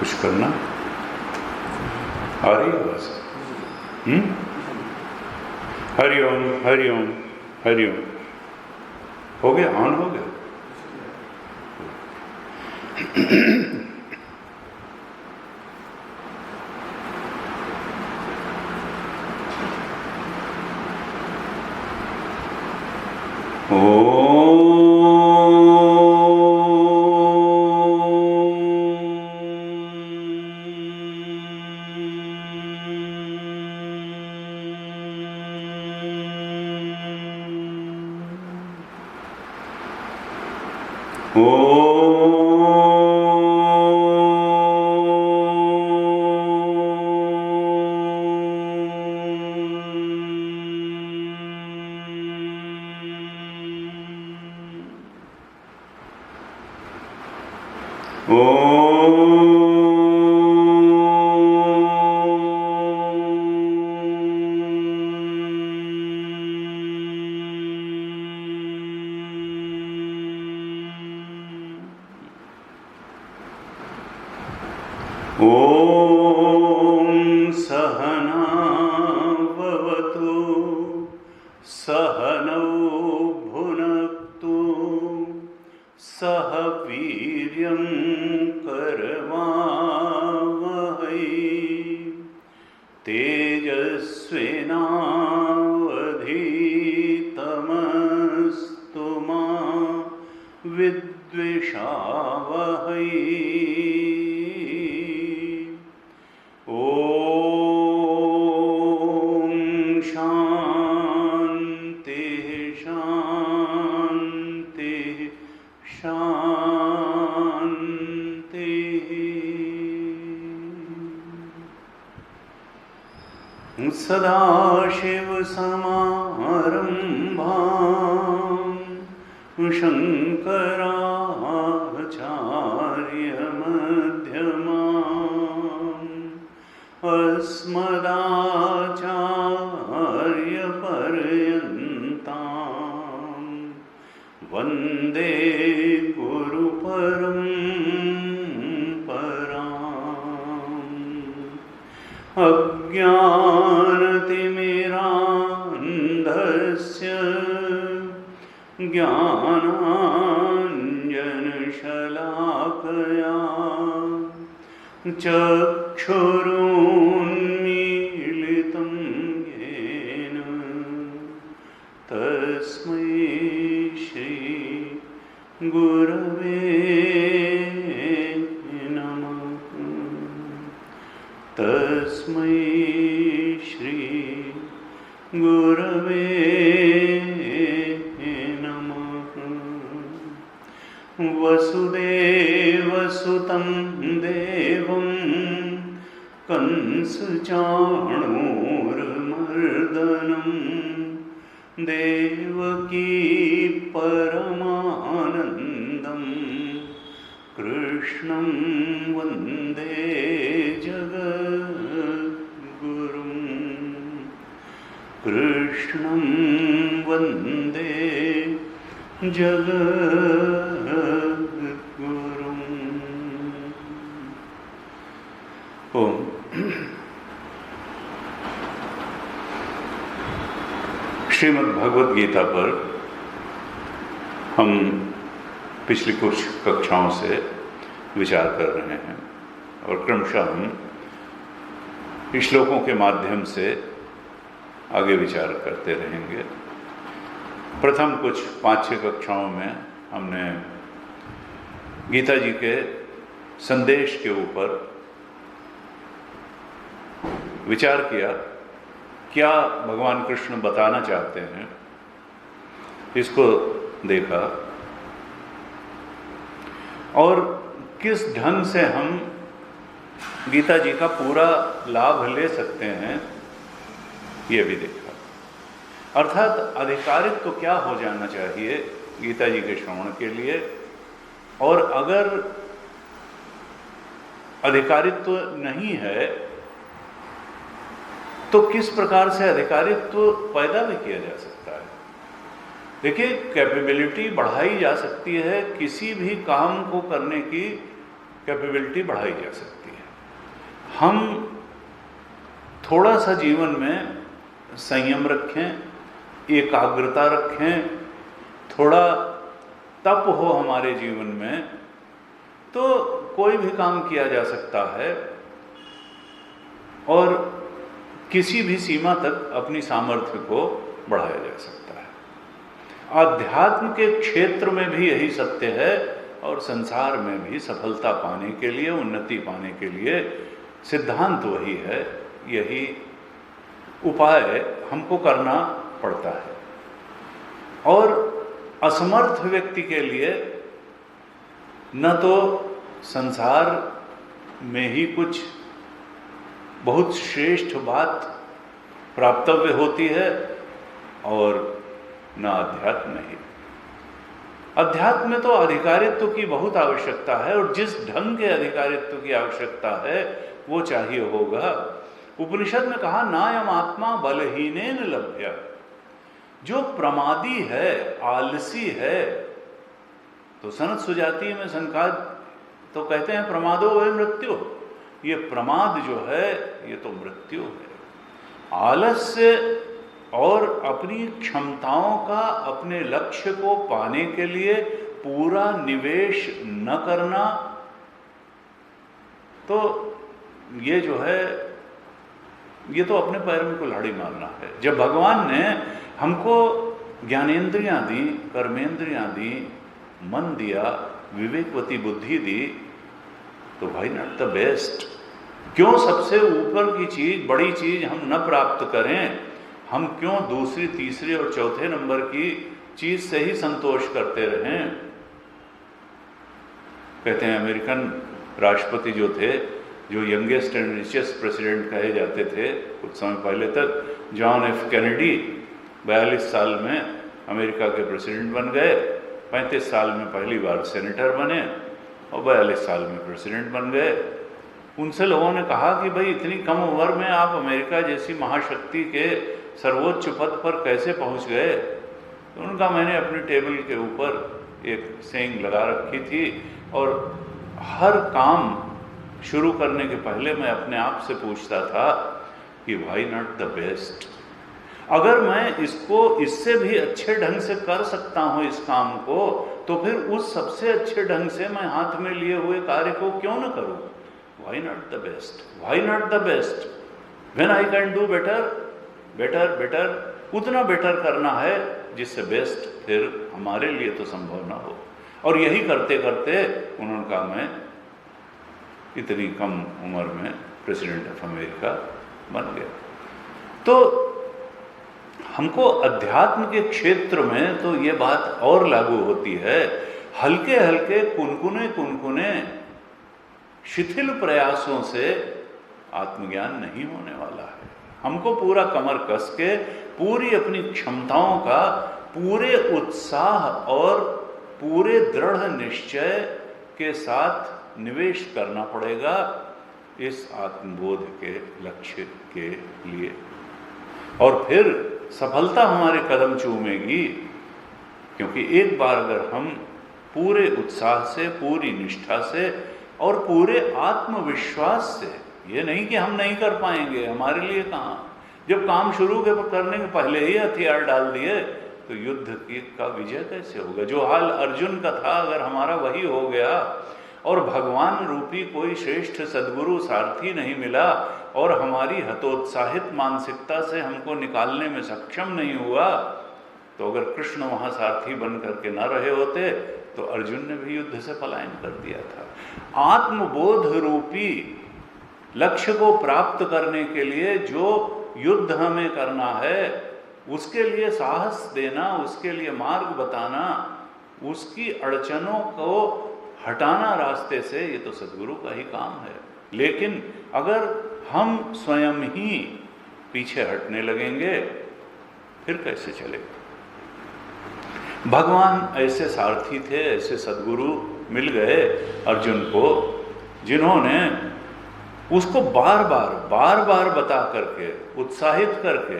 कुछ करना आ रही आवाज? हरिओम हरिओम हरिओम। हो गया, ऑन हो गया। सहना भवतु सहनौ भुनक्तु सह वीर्यं करवावहै तेजस्विनावधीतमस्तु मा विद्विषावहै। सदाशिवसमारम्भां शङ्कराचार्यमध्यमाम् अस्मदाचार्यपर्यन्तां वन्दे गुरुपरम्पराम्। अज्ञानतिमिरान्धस्य ज्ञानाञ्जनशलाकया चक्षुरुन्मीलितं येन तस्मै श्री गुरवे नमः। तस्मै श्री गुरवे नमः। वसुदेवसुतं देवं कंसचाणूरमर्दनं देवकी परमानन्दं कृष्णं वन्दे जगद्गुरुं। कृष्णं वन्दे जगद्गुरुम्। ओम। श्रीमद् भगवद गीता पर हम पिछली कुछ कक्षाओं से विचार कर रहे हैं और क्रमशः हम श्लोकों के माध्यम से आगे विचार करते रहेंगे। प्रथम कुछ 5-6 कक्षाओं में हमने गीता जी के संदेश के ऊपर विचार किया, क्या भगवान कृष्ण बताना चाहते हैं, इसको देखा और किस ढंग से हम गीता जी का पूरा लाभ ले सकते हैं ये भी देखा। अर्थात अधिकारित्व तो क्या हो जाना चाहिए गीता जी के श्रवण के लिए, और अगर अधिकारित्व तो नहीं है तो किस प्रकार से अधिकारित्व तो पैदा भी किया जा सकता है। देखिए, कैपेबिलिटी बढ़ाई जा सकती है, किसी भी काम को करने की कैपेबिलिटी बढ़ाई जा सकती है। हम थोड़ा सा जीवन में संयम रखें, एकाग्रता रखें, थोड़ा तप हो हमारे जीवन में, तो कोई भी काम किया जा सकता है और किसी भी सीमा तक अपनी सामर्थ्य को बढ़ाया जा सकता है। अध्यात्म के क्षेत्र में भी यही सत्य है और संसार में भी सफलता पाने के लिए, उन्नति पाने के लिए सिद्धांत वही है, यही उपाय हमको करना पड़ता है। और असमर्थ व्यक्ति के लिए न तो संसार में ही कुछ बहुत श्रेष्ठ बात प्राप्तव्य होती है और न अध्यात्म ही। अध्यात्म में तो अधिकारित्व की बहुत आवश्यकता है और जिस ढंग के अधिकारित्व की आवश्यकता है वो चाहिए होगा। उपनिषद में कहा नायम आत्मा बलहीनेन लभ्य। जो प्रमादी है, आलसी है, तो सनत सुजातीय में संकाद तो कहते हैं प्रमादो वह मृत्यु। ये प्रमाद जो है ये तो मृत्यु है। आलस्य और अपनी क्षमताओं का अपने लक्ष्य को पाने के लिए पूरा निवेश न करना, तो ये जो है ये तो अपने पैर में कुल्हाड़ी मारना है। जब भगवान ने हमको ज्ञानेंद्रियां दी, कर्मेंद्रियां दी, मन दिया, विवेकवती बुद्धि दी, तो भाई नॉट द बेस्ट। क्यों सबसे ऊपर की चीज, बड़ी चीज हम न प्राप्त करें? हम क्यों दूसरी, तीसरी और चौथे नंबर की चीज से ही संतोष करते रहें? कहते हैं अमेरिकन राष्ट्रपति जो थे, जो यंगेस्ट एंड रिचेस्ट प्रेसिडेंट कहे जाते थे कुछ समय पहले तक, जॉन एफ कैनेडी 42 साल में अमेरिका के प्रेसिडेंट बन गए, 35 साल में पहली बार सेनेटर बने और 42 साल में प्रेसिडेंट बन गए। उनसे लोगों ने कहा कि भाई इतनी कम उम्र में आप अमेरिका जैसी महाशक्ति के सर्वोच्च पद पर कैसे पहुंच गए? तो उनका मैंने अपने टेबल के ऊपर एक सेइंग लगा रखी थी और हर काम शुरू करने के पहले मैं अपने आप से पूछता था कि व्हाई नॉट द बेस्ट? अगर मैं इसको इससे भी अच्छे ढंग से कर सकता हूं इस काम को, तो फिर उस सबसे अच्छे ढंग से मैं हाथ में लिए हुए कार्य को क्यों न करूं? Why not the best? Why not the best? When I can do better, better better, उतना बेटर करना है जिससे बेस्ट फिर हमारे लिए तो संभव ना हो। और यही करते करते उन्होंने कहा मैं इतनी कम उम्र में प्रेसिडेंट ऑफ अमेरिका बन गया। तो हमको अध्यात्म के क्षेत्र में तो ये बात और लागू होती है। हल्के हल्के कुनकुने कुनकुने शिथिल प्रयासों से आत्मज्ञान नहीं होने वाला है। हमको पूरा कमर कस के पूरी अपनी क्षमताओं का पूरे उत्साह और पूरे दृढ़ निश्चय के साथ निवेश करना पड़ेगा इस आत्मबोध के लक्ष्य के लिए। और फिर सफलता हमारे कदम चूमेगी, क्योंकि एक बार अगर हम पूरे उत्साह से, पूरी निष्ठा से और पूरे आत्मविश्वास से, ये नहीं कि हम नहीं कर पाएंगे, हमारे लिए कहाँ, जब काम शुरू करने के पहले ही हथियार डाल दिए तो युद्ध का विजय कैसे होगा? जो हाल अर्जुन का था अगर हमारा वही हो गया और भगवान रूपी कोई श्रेष्ठ सद्गुरु सारथी नहीं मिला और हमारी हतोत्साहित मानसिकता से हमको निकालने में सक्षम नहीं हुआ, तो अगर कृष्ण वहाँ सारथी बन करके न रहे होते तो अर्जुन ने भी युद्ध से पलायन कर दिया था। आत्मबोध रूपी लक्ष्य को प्राप्त करने के लिए जो युद्ध हमें करना है, उसके लिए साहस देना, उसके लिए मार्ग बताना, उसकी अड़चनों को हटाना रास्ते से, ये तो सद्गुरु का ही काम है। लेकिन अगर हम स्वयं ही पीछे हटने लगेंगे फिर कैसे चलेगा? भगवान ऐसे सारथी थे, ऐसे सद्गुरु मिल गए अर्जुन को, जिन्होंने उसको बार बार बता करके, उत्साहित करके,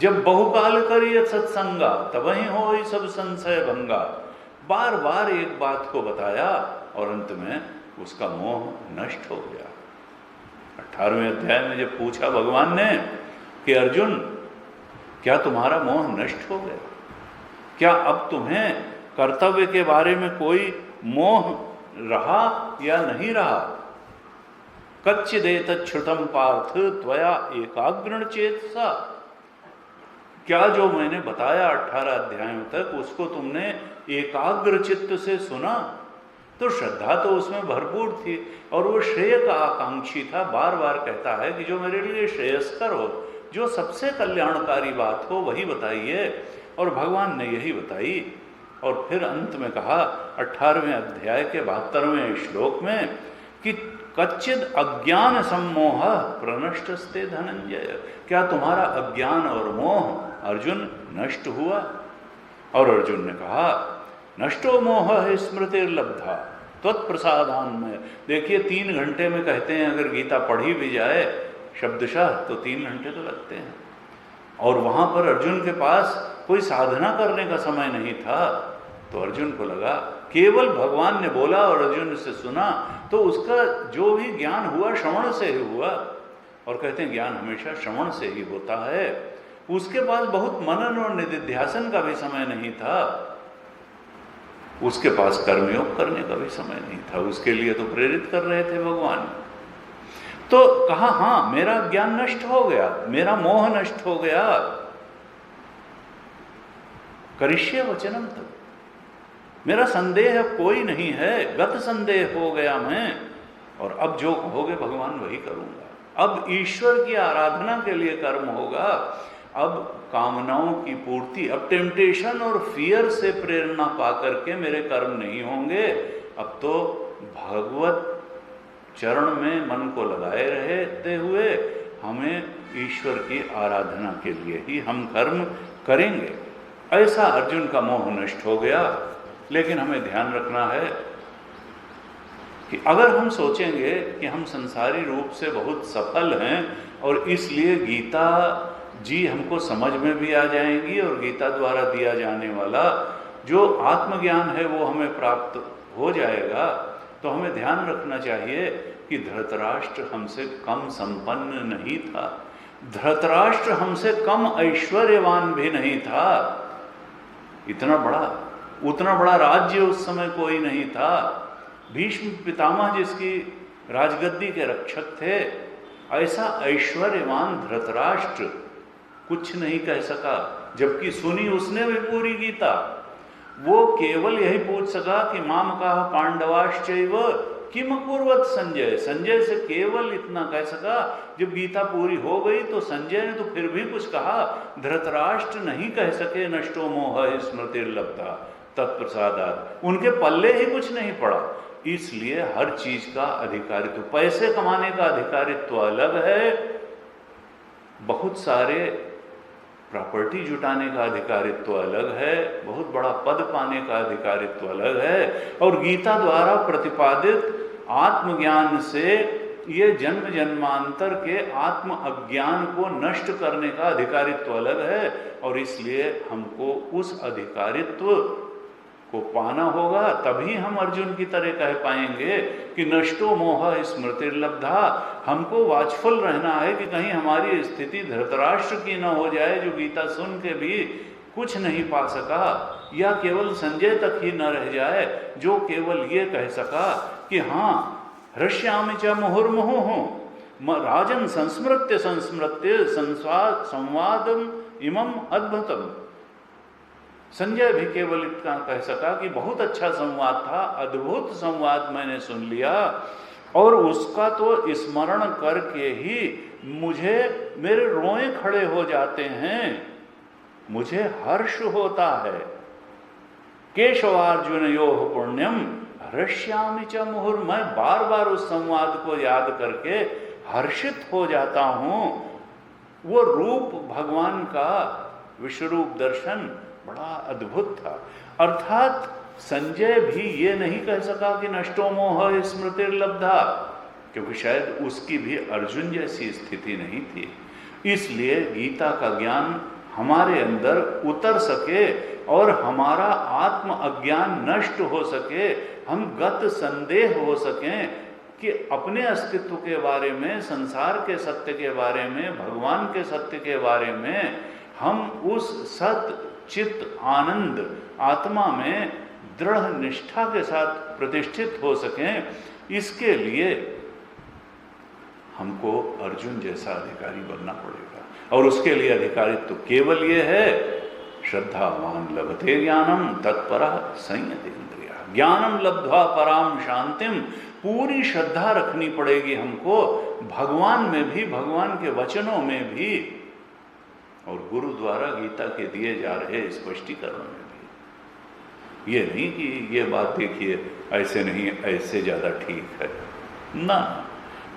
जब बहुकाल करिए सत्संगा तबहि होई सब संशय भंगा, बार बार एक बात को बताया और अंत में उसका मोह नष्ट हो गया। 18वें अध्याय में जब पूछा भगवान ने कि अर्जुन, क्या तुम्हारा मोह नष्ट हो गया? क्या अब तुम्हें कर्तव्य के बारे में कोई मोह रहा या नहीं रहा? कच्चिदेतच्छ्रुतं पार्थ त्वया एकाग्रण चेतसा। क्या जो मैंने बताया 18 अध्यायों तक उसको तुमने एकाग्र चित्त से सुना? तो श्रद्धा तो उसमें भरपूर थी और वो श्रेय का आकांक्षी था। बार बार कहता है कि जो मेरे लिए श्रेयस्कर हो, जो सबसे कल्याणकारी बात हो वही बताइए, और भगवान ने यही बताई। और फिर अंत में कहा 18वें अध्याय के 72वें श्लोक में कि कच्चिद अज्ञान सम्मोह प्रनष्टस्ते धनंजय। क्या तुम्हारा अज्ञान और मोह अर्जुन नष्ट हुआ? और अर्जुन ने कहा नष्टो मोह स्मृतिर्लब्धा त्वत्प्रसादान में। देखिए 3 घंटे में कहते हैं अगर गीता पढ़ी भी जाए शब्दशः तो 3 घंटे तो लगते हैं, और वहां पर अर्जुन के पास कोई साधना करने का समय नहीं था। तो अर्जुन को लगा केवल भगवान ने बोला और अर्जुन से सुना, तो उसका जो भी ज्ञान हुआ श्रवण से ही हुआ, और कहते हैं ज्ञान हमेशा श्रवण से ही होता है। उसके पास बहुत मनन और निधिध्यासन का भी समय नहीं था, उसके पास कर्मयोग करने का भी समय नहीं था। उसके लिए तो प्रेरित कर रहे थे भगवान। तो कहा हाँ मेरा ज्ञान नष्ट हो गया, मेरा मोह नष्ट हो गया। करिष्ये वचनम तब, मेरा संदेह कोई नहीं है, गत संदेह हो गया मैं, और अब जो कहोगे भगवान वही करूंगा। अब ईश्वर की आराधना के लिए कर्म होगा, अब कामनाओं की पूर्ति, अब टेम्पटेशन और फियर से प्रेरणा पा करके मेरे कर्म नहीं होंगे। अब तो भगवत चरण में मन को लगाए रहते हुए हमें ईश्वर की आराधना के लिए ही हम कर्म करेंगे। ऐसा अर्जुन का मोह नष्ट हो गया। लेकिन हमें ध्यान रखना है कि अगर हम सोचेंगे कि हम संसारी रूप से बहुत सफल हैं और इसलिए गीता जी हमको समझ में भी आ जाएंगी और गीता द्वारा दिया जाने वाला जो आत्मज्ञान है वो हमें प्राप्त हो जाएगा, तो हमें ध्यान रखना चाहिए कि धृतराष्ट्र हमसे कम संपन्न नहीं था, धृतराष्ट्र हमसे कम ऐश्वर्यवान भी नहीं था। उतना बड़ा राज्य उस समय कोई नहीं था। भीष्म पितामह जिसकी राजगद्दी के रक्षक थे, ऐसा ऐश्वर्यवान धृतराष्ट्र कुछ नहीं कह सका, जबकि सुनी उसने भी पूरी गीता। वो केवल यही पूछ सका कि माम कहा पांडवाश्चैव किम कुर्वत संजय। संजय से केवल इतना कह सका। जब गीता पूरी हो गई तो संजय ने तो फिर भी कुछ कहा, धृतराष्ट्र नहीं कह सके नष्टो मोह स्मृतिर्लब्धा तत्प्रसादात। उनके पल्ले ही कुछ नहीं पड़ा। इसलिए हर चीज का अधिकारित्व, पैसे कमाने का अधिकारित्व अलग है, बहुत सारे प्रॉपर्टी जुटाने का अधिकारित्व अलग है, बहुत बड़ा पद पाने का अधिकारित्व अलग है, और गीता द्वारा प्रतिपादित आत्मज्ञान से ये जन्म जन्मांतर के आत्म अज्ञान को नष्ट करने का अधिकारित्व अलग है। और इसलिए हमको उस अधिकारित्व को पाना होगा, तभी हम अर्जुन की तरह कह पाएंगे कि नष्टो मोह स्मृतिर्लब्धा। हमको वाचफुल रहना है कि कहीं हमारी स्थिति धृतराष्ट्र की न हो जाए, जो गीता सुन के भी कुछ नहीं पा सका, या केवल संजय तक ही न रह जाए, जो केवल ये कह सका कि हाँ हृष्यामि च मुहुर्मुहुः राजन संस्मृत्य संवादम इमम अद्भुतम। संजय भी केवल इतना कह सका कि बहुत अच्छा संवाद था, अद्भुत संवाद मैंने सुन लिया, और उसका तो स्मरण करके ही मेरे रोए खड़े हो जाते हैं, मुझे हर्ष होता है। केशवार्जुनयोः पुण्यम हृष्यामि च मुहुर्। मैं बार बार उस संवाद को याद करके हर्षित हो जाता हूं। वो रूप भगवान का विश्वरूप दर्शन बड़ा अद्भुत था। अर्थात संजय भी ये नहीं कह सका कि नष्टो मोह स्मृतिर्लब्धा, क्योंकि शायद उसकी भी अर्जुन जैसी स्थिति नहीं थी। इसलिए गीता का ज्ञान हमारे अंदर उतर सके और हमारा आत्म अज्ञान नष्ट हो सके, हम गत संदेह हो सकें कि अपने अस्तित्व के बारे में, संसार के सत्य के बारे में, भगवान के सत्य के बारे में हम उस सत चित्त आनंद आत्मा में दृढ़ निष्ठा के साथ प्रतिष्ठित हो सकें, इसके लिए हमको अर्जुन जैसा अधिकारी बनना पड़ेगा। और उसके लिए अधिकारित्व तो केवल ये है, श्रद्धावान लभते ज्ञानम तत्परः संयतेन्द्रियः। ज्ञानम लब्ध्वा पराम शांतिम, पूरी श्रद्धा रखनी पड़ेगी हमको भगवान में भी, भगवान के वचनों में भी, और गुरु द्वारा गीता के दिए जा रहे स्पष्टीकरण में भी। ये नहीं कि ये बात देखिए ऐसे नहीं, ऐसे ज़्यादा ठीक है ना।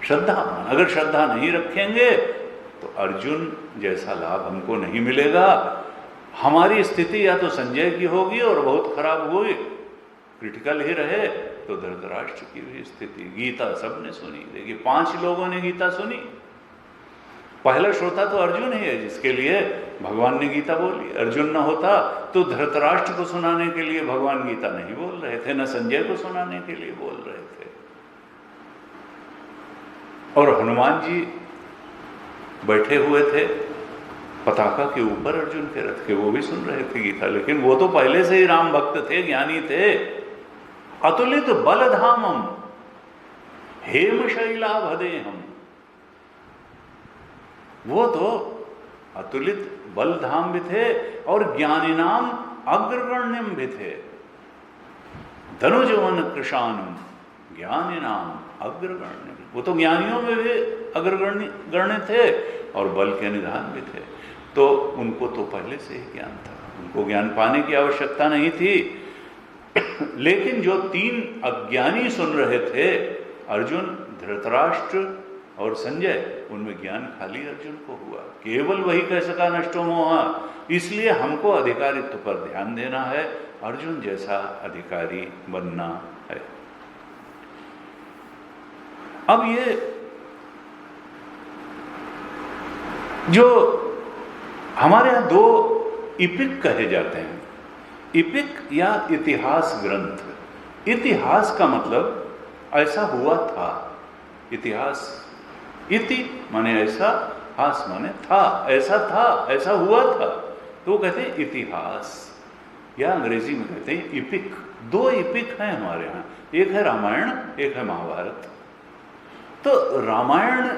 श्रद्धावान, अगर श्रद्धा नहीं रखेंगे तो अर्जुन जैसा लाभ हमको नहीं मिलेगा। हमारी स्थिति या तो संजय की होगी और बहुत खराब हुई, क्रिटिकल ही रहे, तो धृतराष्ट्र की भी स्थिति। गीता सबने सुनी, देखिए 5 लोगों ने गीता सुनी। पहला श्रोता तो अर्जुन ही है जिसके लिए भगवान ने गीता बोली। अर्जुन न होता तो धृतराष्ट्र को सुनाने के लिए भगवान गीता नहीं बोल रहे थे, न संजय को सुनाने के लिए बोल रहे थे। और हनुमान जी बैठे हुए थे पताका के ऊपर अर्जुन के रथ के, वो भी सुन रहे थे गीता, लेकिन वो तो पहले से ही राम भक्त थे, ज्ञानी थे। अतुलित बलधामम हेम शैलाभदेहम, वो तो अतुलित बलधाम भी थे और ज्ञानिनाम अग्रगण्यम भी थे। धनुजवन कृशानम ज्ञानिनाम अग्रगण्य, वो तो ज्ञानियों में भी अग्रगण्य थे और बल के निधान भी थे। तो उनको तो पहले से ही ज्ञान था, उनको ज्ञान पाने की आवश्यकता नहीं थी। लेकिन जो 3 अज्ञानी सुन रहे थे, अर्जुन, धृतराष्ट्र और संजय, उनमें ज्ञान खाली अर्जुन को हुआ। केवल वही कह सका नष्टो मोह। इसलिए हमको अधिकारित्व पर ध्यान देना है, अर्जुन जैसा अधिकारी बनना है। अब ये जो हमारे यहाँ 2 इपिक कहे जाते हैं, इपिक या इतिहास ग्रंथ। इतिहास का मतलब ऐसा हुआ था, इतिहास, इति माने ऐसा, हास माने था, ऐसा था, ऐसा हुआ था, तो वो कहते हैं इतिहास, या अंग्रेजी में कहते हैं इपिक। 2 इपिक हैं हमारे यहाँ, एक है रामायण, एक है महाभारत। तो रामायण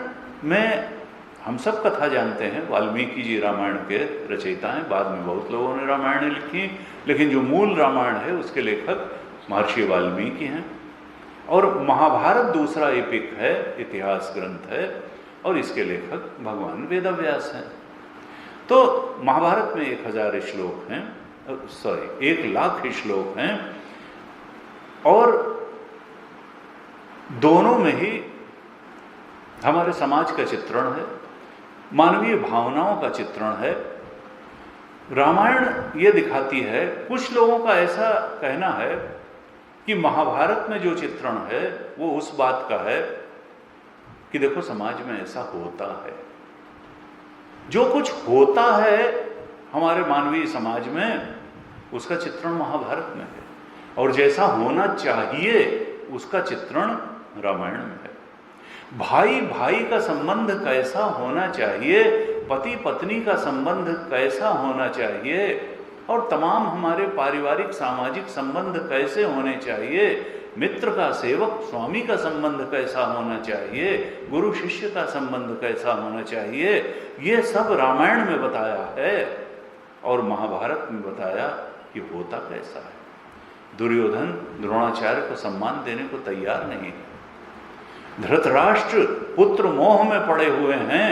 में हम सब कथा जानते हैं, वाल्मीकि जी रामायण के रचयिता हैं, बाद में बहुत लोगों ने रामायण लिखी, लेकिन जो मूल रामायण है उसके लेखक महर्षि वाल्मीकि हैं। और महाभारत दूसरा एपिक है, इतिहास ग्रंथ है, और इसके लेखक भगवान वेदव्यास हैं। तो महाभारत में 1000 श्लोक हैं, 1,00,000 श्लोक हैं, और दोनों में ही हमारे समाज का चित्रण है, मानवीय भावनाओं का चित्रण है। रामायण ये दिखाती है, कुछ लोगों का ऐसा कहना है कि महाभारत में जो चित्रण है वो उस बात का है कि देखो समाज में ऐसा होता है, जो कुछ होता है हमारे मानवीय समाज में उसका चित्रण महाभारत में है, और जैसा होना चाहिए उसका चित्रण रामायण में है। भाई भाई का संबंध कैसा होना चाहिए, पति पत्नी का संबंध कैसा होना चाहिए, और तमाम हमारे पारिवारिक सामाजिक संबंध कैसे होने चाहिए, मित्र का सेवक स्वामी का संबंध कैसा होना चाहिए, गुरु शिष्य का संबंध कैसा होना चाहिए, ये सब रामायण में बताया है और महाभारत में बताया कि होता कैसा है। दुर्योधन द्रोणाचार्य को सम्मान देने को तैयार नहीं है, धृतराष्ट्र पुत्र मोह में पड़े हुए हैं,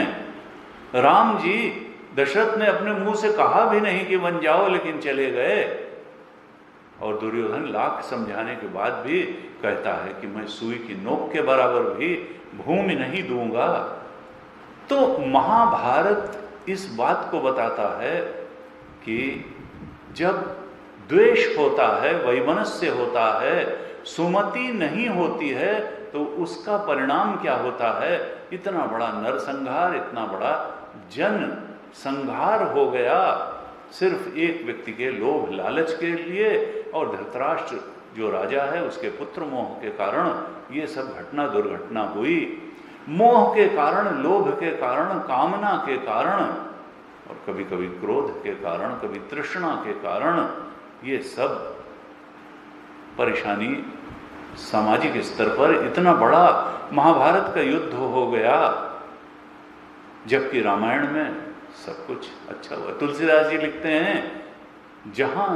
राम जी दशरथ ने अपने मुंह से कहा भी नहीं कि बन जाओ, लेकिन चले गए, और दुर्योधन लाख समझाने के बाद भी कहता है कि मैं सुई की नोक के बराबर भी भूमि नहीं दूंगा। तो महाभारत इस बात को बताता है कि जब द्वेष होता है, वैमनस्य होता है, सुमति नहीं होती है, तो उसका परिणाम क्या होता है। इतना बड़ा नरसंहार, इतना बड़ा जन संहार हो गया सिर्फ एक व्यक्ति के लोभ लालच के लिए। और धृतराष्ट्र जो राजा है उसके पुत्र मोह के कारण ये सब घटना दुर्घटना हुई। मोह के कारण, लोभ के कारण, कामना के कारण और कभी कभी क्रोध के कारण, कभी तृष्णा के कारण ये सब परेशानी सामाजिक स्तर पर इतना बड़ा महाभारत का युद्ध हो गया, जबकि रामायण में सब कुछ अच्छा हुआ। तुलसीदास जी लिखते हैं, जहां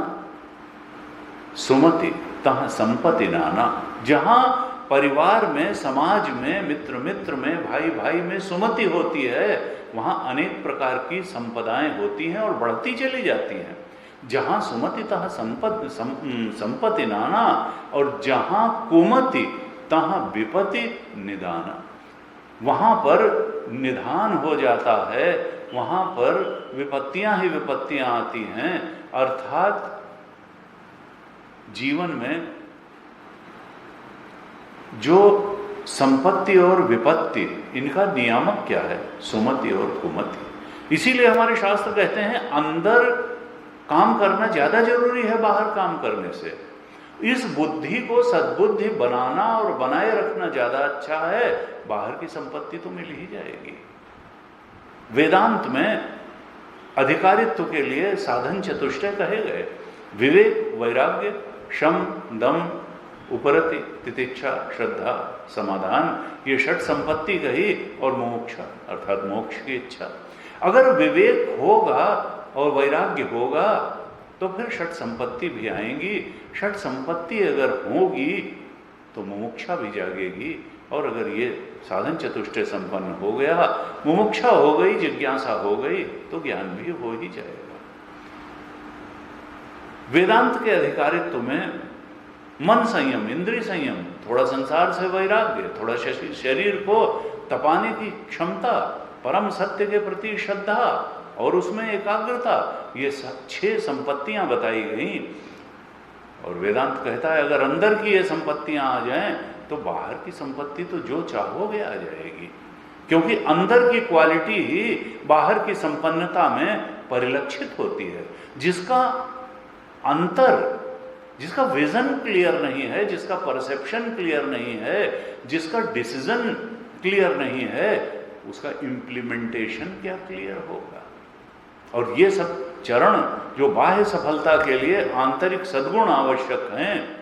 सुमति तहां संपत्ति नाना। जहां परिवार में, समाज में, मित्र मित्र में, भाई भाई में सुमति होती है, वहां अनेक प्रकार की संपदाएं होती हैं और बढ़ती चली जाती हैं। जहां सुमति तहां संपत्ति नाना और जहां कुमति तहां विपत्ति निदाना। वहां पर निधान हो जाता है, वहां पर विपत्तियां ही विपत्तियां आती हैं। अर्थात जीवन में जो संपत्ति और विपत्ति, इनका नियामक क्या है? सुमति और कुमति। इसीलिए हमारे शास्त्र कहते हैं अंदर काम करना ज्यादा जरूरी है बाहर काम करने से। इस बुद्धि को सद्बुद्धि बनाना और बनाए रखना ज्यादा अच्छा है। बाहर की संपत्ति तो मिल ही जाएगी। वेदांत में अधिकारित्व के लिए साधन चतुष्टय कहे गए, विवेक, वैराग्य, शम, दम, उपरति, तितिक्षा, श्रद्धा, समाधान, ये षट संपत्ति कही, और मोक्ष अर्थात मोक्ष की इच्छा। अगर विवेक होगा और वैराग्य होगा तो फिर षट संपत्ति भी आएंगी। षट संपत्ति अगर होगी तो मुमुक्षा भी जागेगी, और अगर ये साधन चतुष्टय संपन्न हो गया, मुमुक्षा हो गई, जिज्ञासा हो गई, तो ज्ञान भी हो ही जाएगा। वेदांत के अधिकारित्व में मन संयम, इंद्रिय संयम, थोड़ा संसार से वैराग्य, थोड़ा शरीर को तपाने की क्षमता, परम सत्य के प्रति श्रद्धा और उसमें एकाग्रता, ये 6 संपत्तियां बताई गई। और वेदांत कहता है अगर अंदर की ये संपत्तियां आ जाएं तो बाहर की संपत्ति तो जो चाहोगे आ जाएगी, क्योंकि अंदर की क्वालिटी ही बाहर की संपन्नता में परिलक्षित होती है। जिसका अंतर, जिसका विजन क्लियर नहीं है, जिसका परसेप्शन क्लियर नहीं है, जिसका डिसीजन क्लियर नहीं है, उसका इम्प्लीमेंटेशन क्या क्लियर होगा? और ये सब चरण जो बाह्य सफलता के लिए आंतरिक सद्गुण आवश्यक हैं,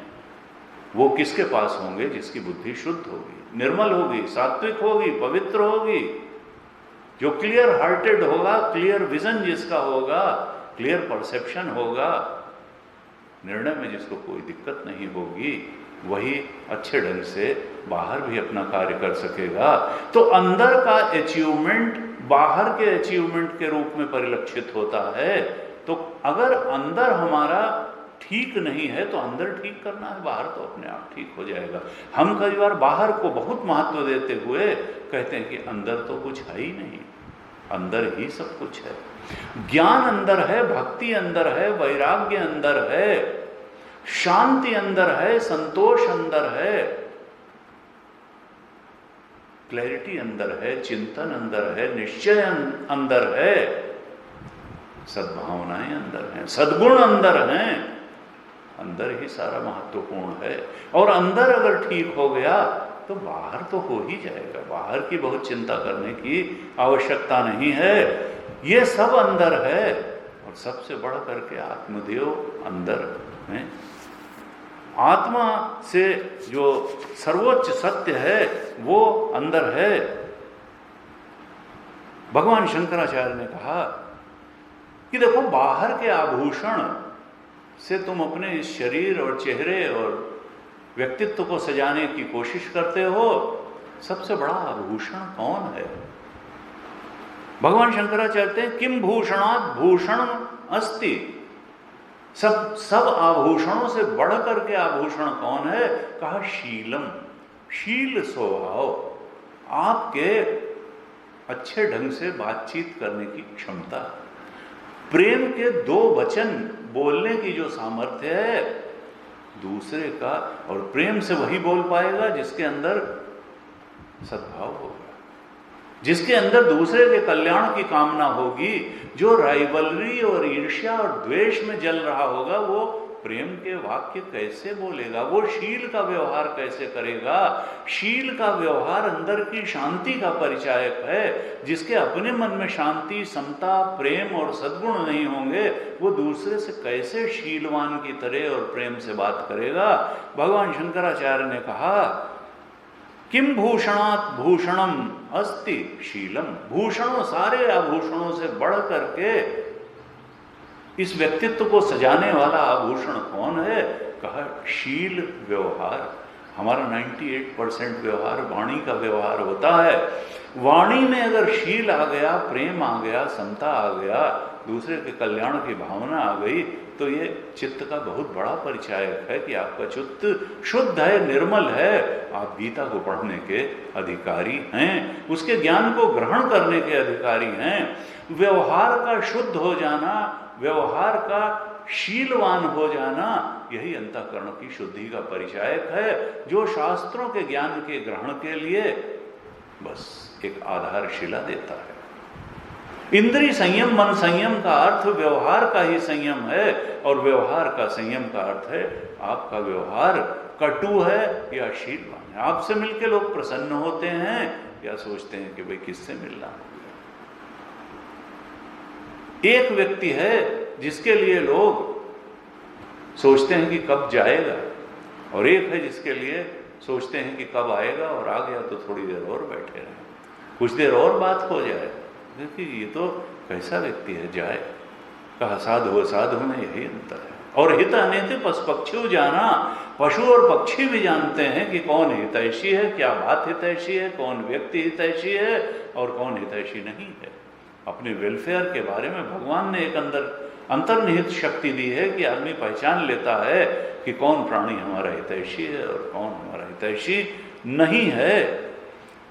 वो किसके पास होंगे? जिसकी बुद्धि शुद्ध होगी, निर्मल होगी, सात्विक होगी, पवित्र होगी, जो क्लियर हार्टेड होगा, क्लियर विजन जिसका होगा, क्लियर परसेप्शन होगा, निर्णय में जिसको कोई दिक्कत नहीं होगी, वही अच्छे ढंग से बाहर भी अपना कार्य कर सकेगा। तो अंदर का अचीवमेंट बाहर के अचीवमेंट के रूप में परिलक्षित होता है। तो अगर अंदर हमारा ठीक नहीं है तो अंदर ठीक करना है, बाहर तो अपने आप ठीक हो जाएगा। हम कई बार बाहर को बहुत महत्व देते हुए कहते हैं कि अंदर तो कुछ है ही नहीं, अंदर ही सब कुछ है। ज्ञान अंदर है, भक्ति अंदर है, वैराग्य अंदर है, शांति अंदर है, संतोष अंदर है, क्लैरिटी अंदर है, चिंतन अंदर है, निश्चय अंदर है, सद्भावनाएं अंदर हैं, सद्गुण अंदर हैं। अंदर ही सारा महत्वपूर्ण है। और अंदर अगर ठीक हो गया तो बाहर तो हो ही जाएगा। बाहर की बहुत चिंता करने की आवश्यकता नहीं है, ये सब अंदर है। और सबसे बढ़ करके आत्मदेव अंदर है। आत्मा से जो सर्वोच्च सत्य है वो अंदर है। भगवान शंकराचार्य ने कहा कि देखो, बाहर के आभूषण से तुम अपने इस शरीर और चेहरे और व्यक्तित्व को सजाने की कोशिश करते हो। सबसे बड़ा आभूषण कौन है? भगवान शंकराचार्य कहते हैं किम भूषणात् भूषण अस्ति। सब आभूषणों से बढ़ करके आभूषण कौन है? कहा शीलम, शील स्वभाव, आपके अच्छे ढंग से बातचीत करने की क्षमता, प्रेम के 2 वचन बोलने की जो सामर्थ्य है दूसरे का। और प्रेम से वही बोल पाएगा जिसके अंदर सद्भाव होगा, जिसके अंदर दूसरे के कल्याण की कामना होगी। जो राइवलरी और ईर्ष्या और द्वेष में जल रहा होगा वो प्रेम के वाक्य कैसे बोलेगा, वो शील का व्यवहार कैसे करेगा। शील का व्यवहार अंदर की शांति का परिचायक है। जिसके अपने मन में शांति, समता, प्रेम और सद्गुण नहीं होंगे, वो दूसरे से कैसे शीलवान की तरह और प्रेम से बात करेगा। भगवान शंकराचार्य ने कहा, किम भूषणात् भूषणम अस्ति शीलम। भूषणों, सारे आभूषणों से बढ़ करके इस व्यक्तित्व को सजाने वाला आभूषण कौन है? कहा, शील व्यवहार। हमारा 98% व्यवहार वाणी का व्यवहार होता है। वाणी में अगर शील आ गया, प्रेम आ गया, समता आ गया, दूसरे के कल्याण की भावना आ गई, तो ये चित्त का बहुत बड़ा परिचायक है कि आपका चित्त शुद्ध है, निर्मल है। आप गीता को पढ़ने के अधिकारी हैं, उसके ज्ञान को ग्रहण करने के अधिकारी हैं। व्यवहार का शुद्ध हो जाना, व्यवहार का शीलवान हो जाना, यही अंतःकरण की शुद्धि का परिचायक है, जो शास्त्रों के ज्ञान के ग्रहण के लिए बस एक आधारशिला देता है। इंद्रिय संयम, मन संयम का अर्थ व्यवहार का ही संयम है, और व्यवहार का संयम का अर्थ है आपका व्यवहार कटु है या शीलवान है। आपसे मिलके लोग प्रसन्न होते हैं या सोचते हैं कि भाई किससे मिलना हो गया। एक व्यक्ति है जिसके लिए लोग सोचते हैं कि कब जाएगा, और एक है जिसके लिए सोचते हैं कि कब आएगा, और आ गया तो थोड़ी देर और बैठे रहे, कुछ देर और बात हो जाए। देखिए, ये तो कैसा व्यक्ति है, जाए। कहा, साधु साधु में यही अंतर है। और हित अनित पशु पक्षी जाना, पशु और पक्षी भी जानते हैं कि कौन हितैषी है, क्या बात हितैषी है, कौन व्यक्ति हितैषी है और कौन हितैषी नहीं है। अपने वेलफेयर के बारे में भगवान ने एक अंतर्निहित शक्ति दी है कि आदमी पहचान लेता है कि कौन प्राणी हमारा हितैषी है और कौन हमारा हितैषी नहीं है।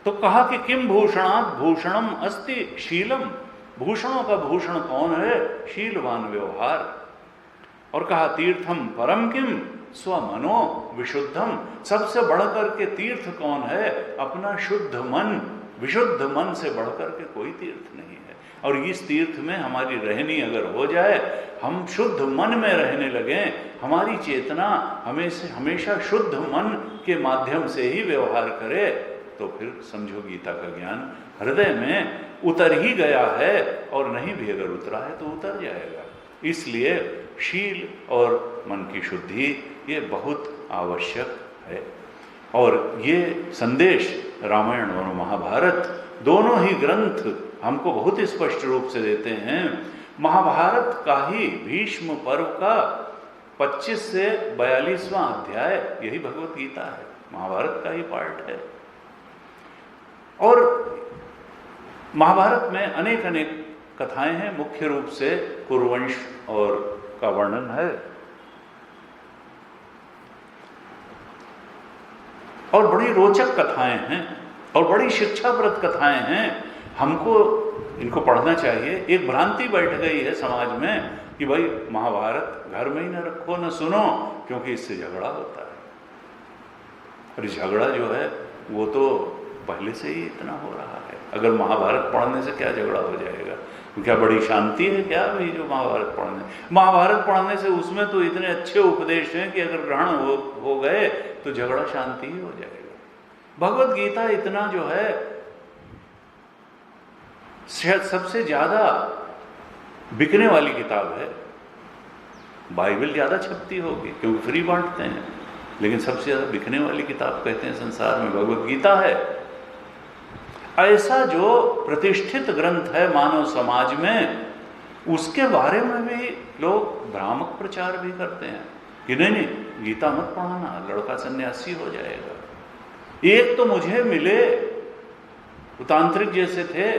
तो कहा कि किम भूषणात् भूषणम अस्ति शीलम। भूषणों का भूषण कौन है? शीलवान व्यवहार। और कहा, तीर्थम परम किम स्वमनो विशुद्धम। सबसे बढ़कर के तीर्थ कौन है? अपना शुद्ध मन। विशुद्ध मन से बढ़कर के कोई तीर्थ नहीं है। और इस तीर्थ में हमारी रहनी अगर हो जाए, हम शुद्ध मन में रहने लगें, हमारी चेतना हमेशा शुद्ध मन के माध्यम से ही व्यवहार करे, तो फिर समझो गीता का ज्ञान हृदय में उतर ही गया है, और नहीं भी अगर उतरा है तो उतर जाएगा। इसलिए शील और मन की शुद्धि ये बहुत आवश्यक है। और ये संदेश रामायण और महाभारत दोनों ही ग्रंथ हमको बहुत स्पष्ट रूप से देते हैं। महाभारत का ही भीष्म पर्व का 25 से 42वां अध्याय यही भगवत गीता है, महाभारत का ही पार्ट है। और महाभारत में अनेक अनेक कथाएं हैं, मुख्य रूप से कुरुवंश और का वर्णन है, और बड़ी रोचक कथाएं हैं और बड़ी शिक्षाप्रद कथाएं हैं। हमको इनको पढ़ना चाहिए। एक भ्रांति बैठ गई है समाज में कि भाई महाभारत घर में ही न रखो, न सुनो, क्योंकि इससे झगड़ा होता है। और झगड़ा जो है वो तो पहले से ही इतना हो रहा है। अगर महाभारत पढ़ने से क्या झगड़ा हो जाएगा? क्या बड़ी शांति है क्या भाई जो महाभारत पढ़ने से उसमें तो इतने अच्छे उपदेश हैं कि अगर ग्रहण हो गए तो झगड़ा शांति ही हो जाएगा। भगवत गीता इतना जो है सबसे ज्यादा बिकने वाली किताब है। बाइबल ज्यादा छपती होगी क्योंकि फ्री बांटते हैं, लेकिन सबसे ज्यादा बिकने वाली किताब कहते हैं संसार में भगवत गीता है। ऐसा जो प्रतिष्ठित ग्रंथ है मानव समाज में, उसके बारे में भी लोग भ्रामक प्रचार भी करते हैं कि नहीं गीता मत पढ़ाना, लड़का सन्यासी हो जाएगा। एक तो मुझे मिले तांत्रिक जैसे थे,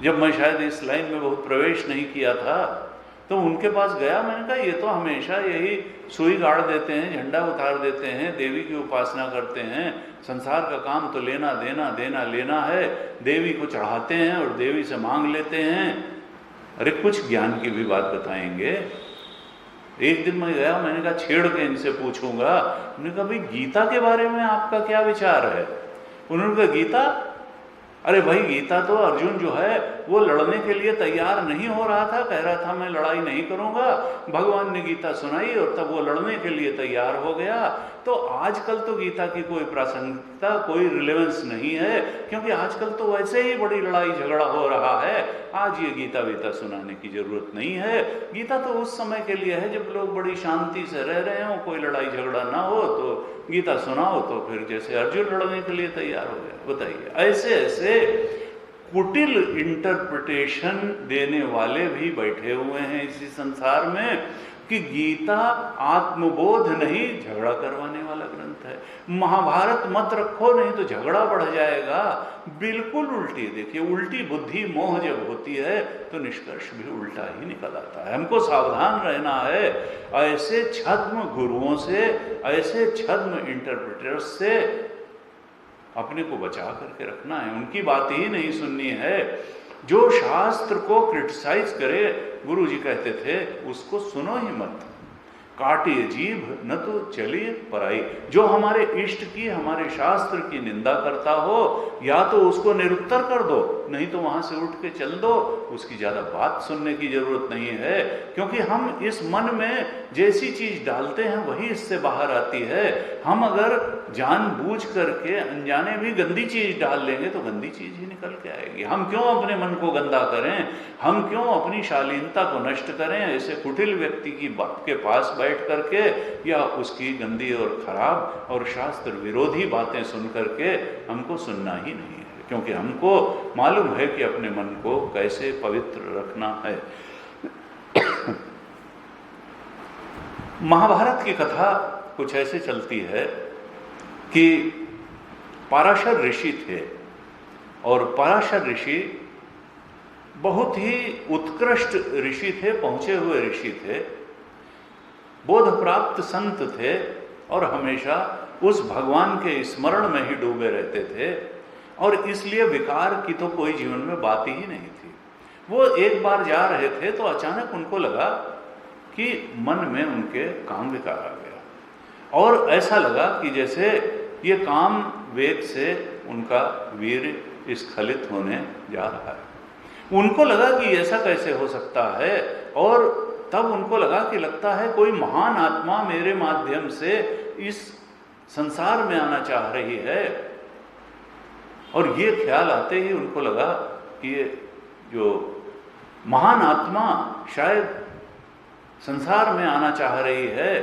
जब मैं शायद इस लाइन में बहुत प्रवेश नहीं किया था, तो उनके पास गया। मैंने कहा ये तो हमेशा यही सुई गाड़ देते हैं, झंडा उतार देते हैं, देवी की उपासना करते हैं, संसार का काम तो लेना देना देना लेना है, देवी को चढ़ाते हैं और देवी से मांग लेते हैं। अरे कुछ ज्ञान की भी बात बताएंगे। एक दिन मैं गया, मैंने कहा छेड़ के इनसे पूछूंगा। उन्होंने कहा भाई गीता के बारे में आपका क्या विचार है? उन्होंने कहा गीता, अरे भाई, गीता तो अर्जुन जो है वो लड़ने के लिए तैयार नहीं हो रहा था, कह रहा था मैं लड़ाई नहीं करूंगा। भगवान ने गीता सुनाई और तब वो लड़ने के लिए तैयार हो गया। तो आजकल तो गीता की कोई प्रासंगिकता, कोई रिलेवेंस नहीं है, क्योंकि आजकल तो वैसे ही बड़ी लड़ाई झगड़ा हो रहा है। आज ये गीता वीता सुनाने की जरूरत नहीं है। गीता तो उस समय के लिए है जब लोग बड़ी शांति से रह रहे हो, कोई लड़ाई झगड़ा ना हो, तो गीता सुनाओ। तो फिर जैसे अर्जुन लड़ने के लिए तैयार हो गया। बताइए, ऐसे ऐसे कुटिल इंटरप्रिटेशन देने वाले भी बैठे हुए हैं इसी संसार में कि गीता आत्मबोध नहीं, झगड़ा करवाने वाला ग्रंथ है। महाभारत मत रखो, नहीं तो झगड़ा बढ़ जाएगा। बिल्कुल उल्टी। देखिए, उल्टी बुद्धि मोह जब होती है तो निष्कर्ष भी उल्टा ही निकल आता है। हमको सावधान रहना है ऐसे छद्म गुरुओं से, ऐसे छद्म इंटरप्रेटर्स से अपने को बचा करके रखना है। उनकी बात ही नहीं सुननी है। जो शास्त्र को क्रिटिसाइज करे, गुरु जी कहते थे, उसको सुनो ही मत। काटिए जीभ न तो चलिए पराई। जो हमारे इष्ट की, हमारे शास्त्र की निंदा करता हो, या तो उसको निरुत्तर कर दो, नहीं तो वहां से उठ के चल दो। उसकी ज्यादा बात सुनने की जरूरत नहीं है, क्योंकि हम इस मन में जैसी चीज डालते हैं वही इससे बाहर आती है। हम अगर जानबूझ करके अनजाने भी गंदी चीज डाल लेंगे तो गंदी चीज ही निकल के आएगी। हम क्यों अपने मन को गंदा करें? हम क्यों अपनी शालीनता को नष्ट करें ऐसे कुटिल व्यक्ति की बात के पास बैठ करके, या उसकी गंदी और खराब और शास्त्र विरोधी बातें सुन करके? हमको सुनना ही नहीं है, क्योंकि हमको मालूम है कि अपने मन को कैसे पवित्र रखना है। महाभारत की कथा कुछ ऐसे चलती है कि पराशर ऋषि थे, और पराशर ऋषि बहुत ही उत्कृष्ट ऋषि थे, पहुंचे हुए ऋषि थे, बोध प्राप्त संत थे, और हमेशा उस भगवान के स्मरण में ही डूबे रहते थे, और इसलिए विकार की तो कोई जीवन में बात ही नहीं थी। वो एक बार जा रहे थे तो अचानक उनको लगा कि मन में उनके काम विकार आ गया, और ऐसा लगा कि जैसे ये काम वेग से उनका वीर स्खलित होने जा रहा है। उनको लगा कि ऐसा कैसे हो सकता है, और तब उनको लगा कि लगता है कोई महान आत्मा मेरे माध्यम से इस संसार में आना चाह रही है। और ये ख्याल आते ही उनको लगा कि ये जो महान आत्मा शायद संसार में आना चाह रही है,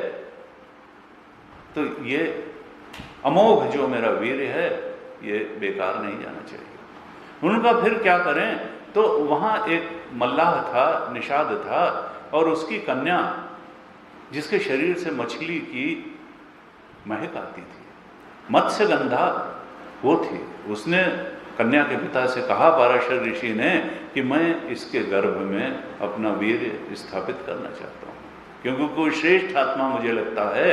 तो ये अमोघ जो मेरा वीर है ये बेकार नहीं जाना चाहिए। उनका फिर क्या करें? तो वहाँ एक मल्लाह था, निषाद था, और उसकी कन्या जिसके शरीर से मछली की महक आती थी, मत्स्यगंधा वो थी। उसने कन्या के पिता से कहा, पराशर ऋषि ने, कि मैं इसके गर्भ में अपना वीर स्थापित करना चाहता हूँ, क्योंकि कोई श्रेष्ठ आत्मा मुझे लगता है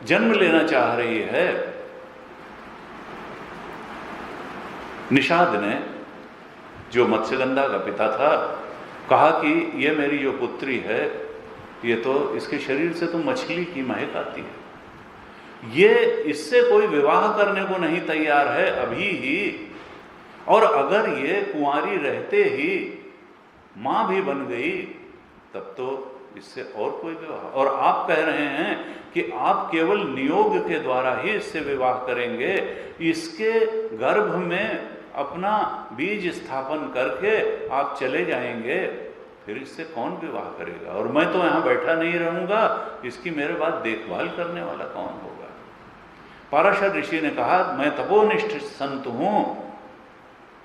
जन्म लेना चाह रही है। निषाद ने, जो मत्स्यगंधा का पिता था, कहा कि ये मेरी जो पुत्री है, ये तो इसके शरीर से तो मछली की महक आती है, ये इससे कोई विवाह करने को नहीं तैयार है अभी ही, और अगर ये कुंवारी रहते ही मां भी बन गई तब तो इससे और कोई विवाह। और आप कह रहे हैं कि आप केवल नियोग के द्वारा ही इससे विवाह करेंगे, इसके गर्भ में अपना बीज स्थापन करके आप चले जाएंगे, फिर इससे कौन विवाह करेगा? और मैं तो यहाँ बैठा नहीं रहूंगा, इसकी मेरे बाद देखभाल करने वाला कौन होगा? पराशर ऋषि ने कहा, मैं तपोनिष्ठ संत हूं,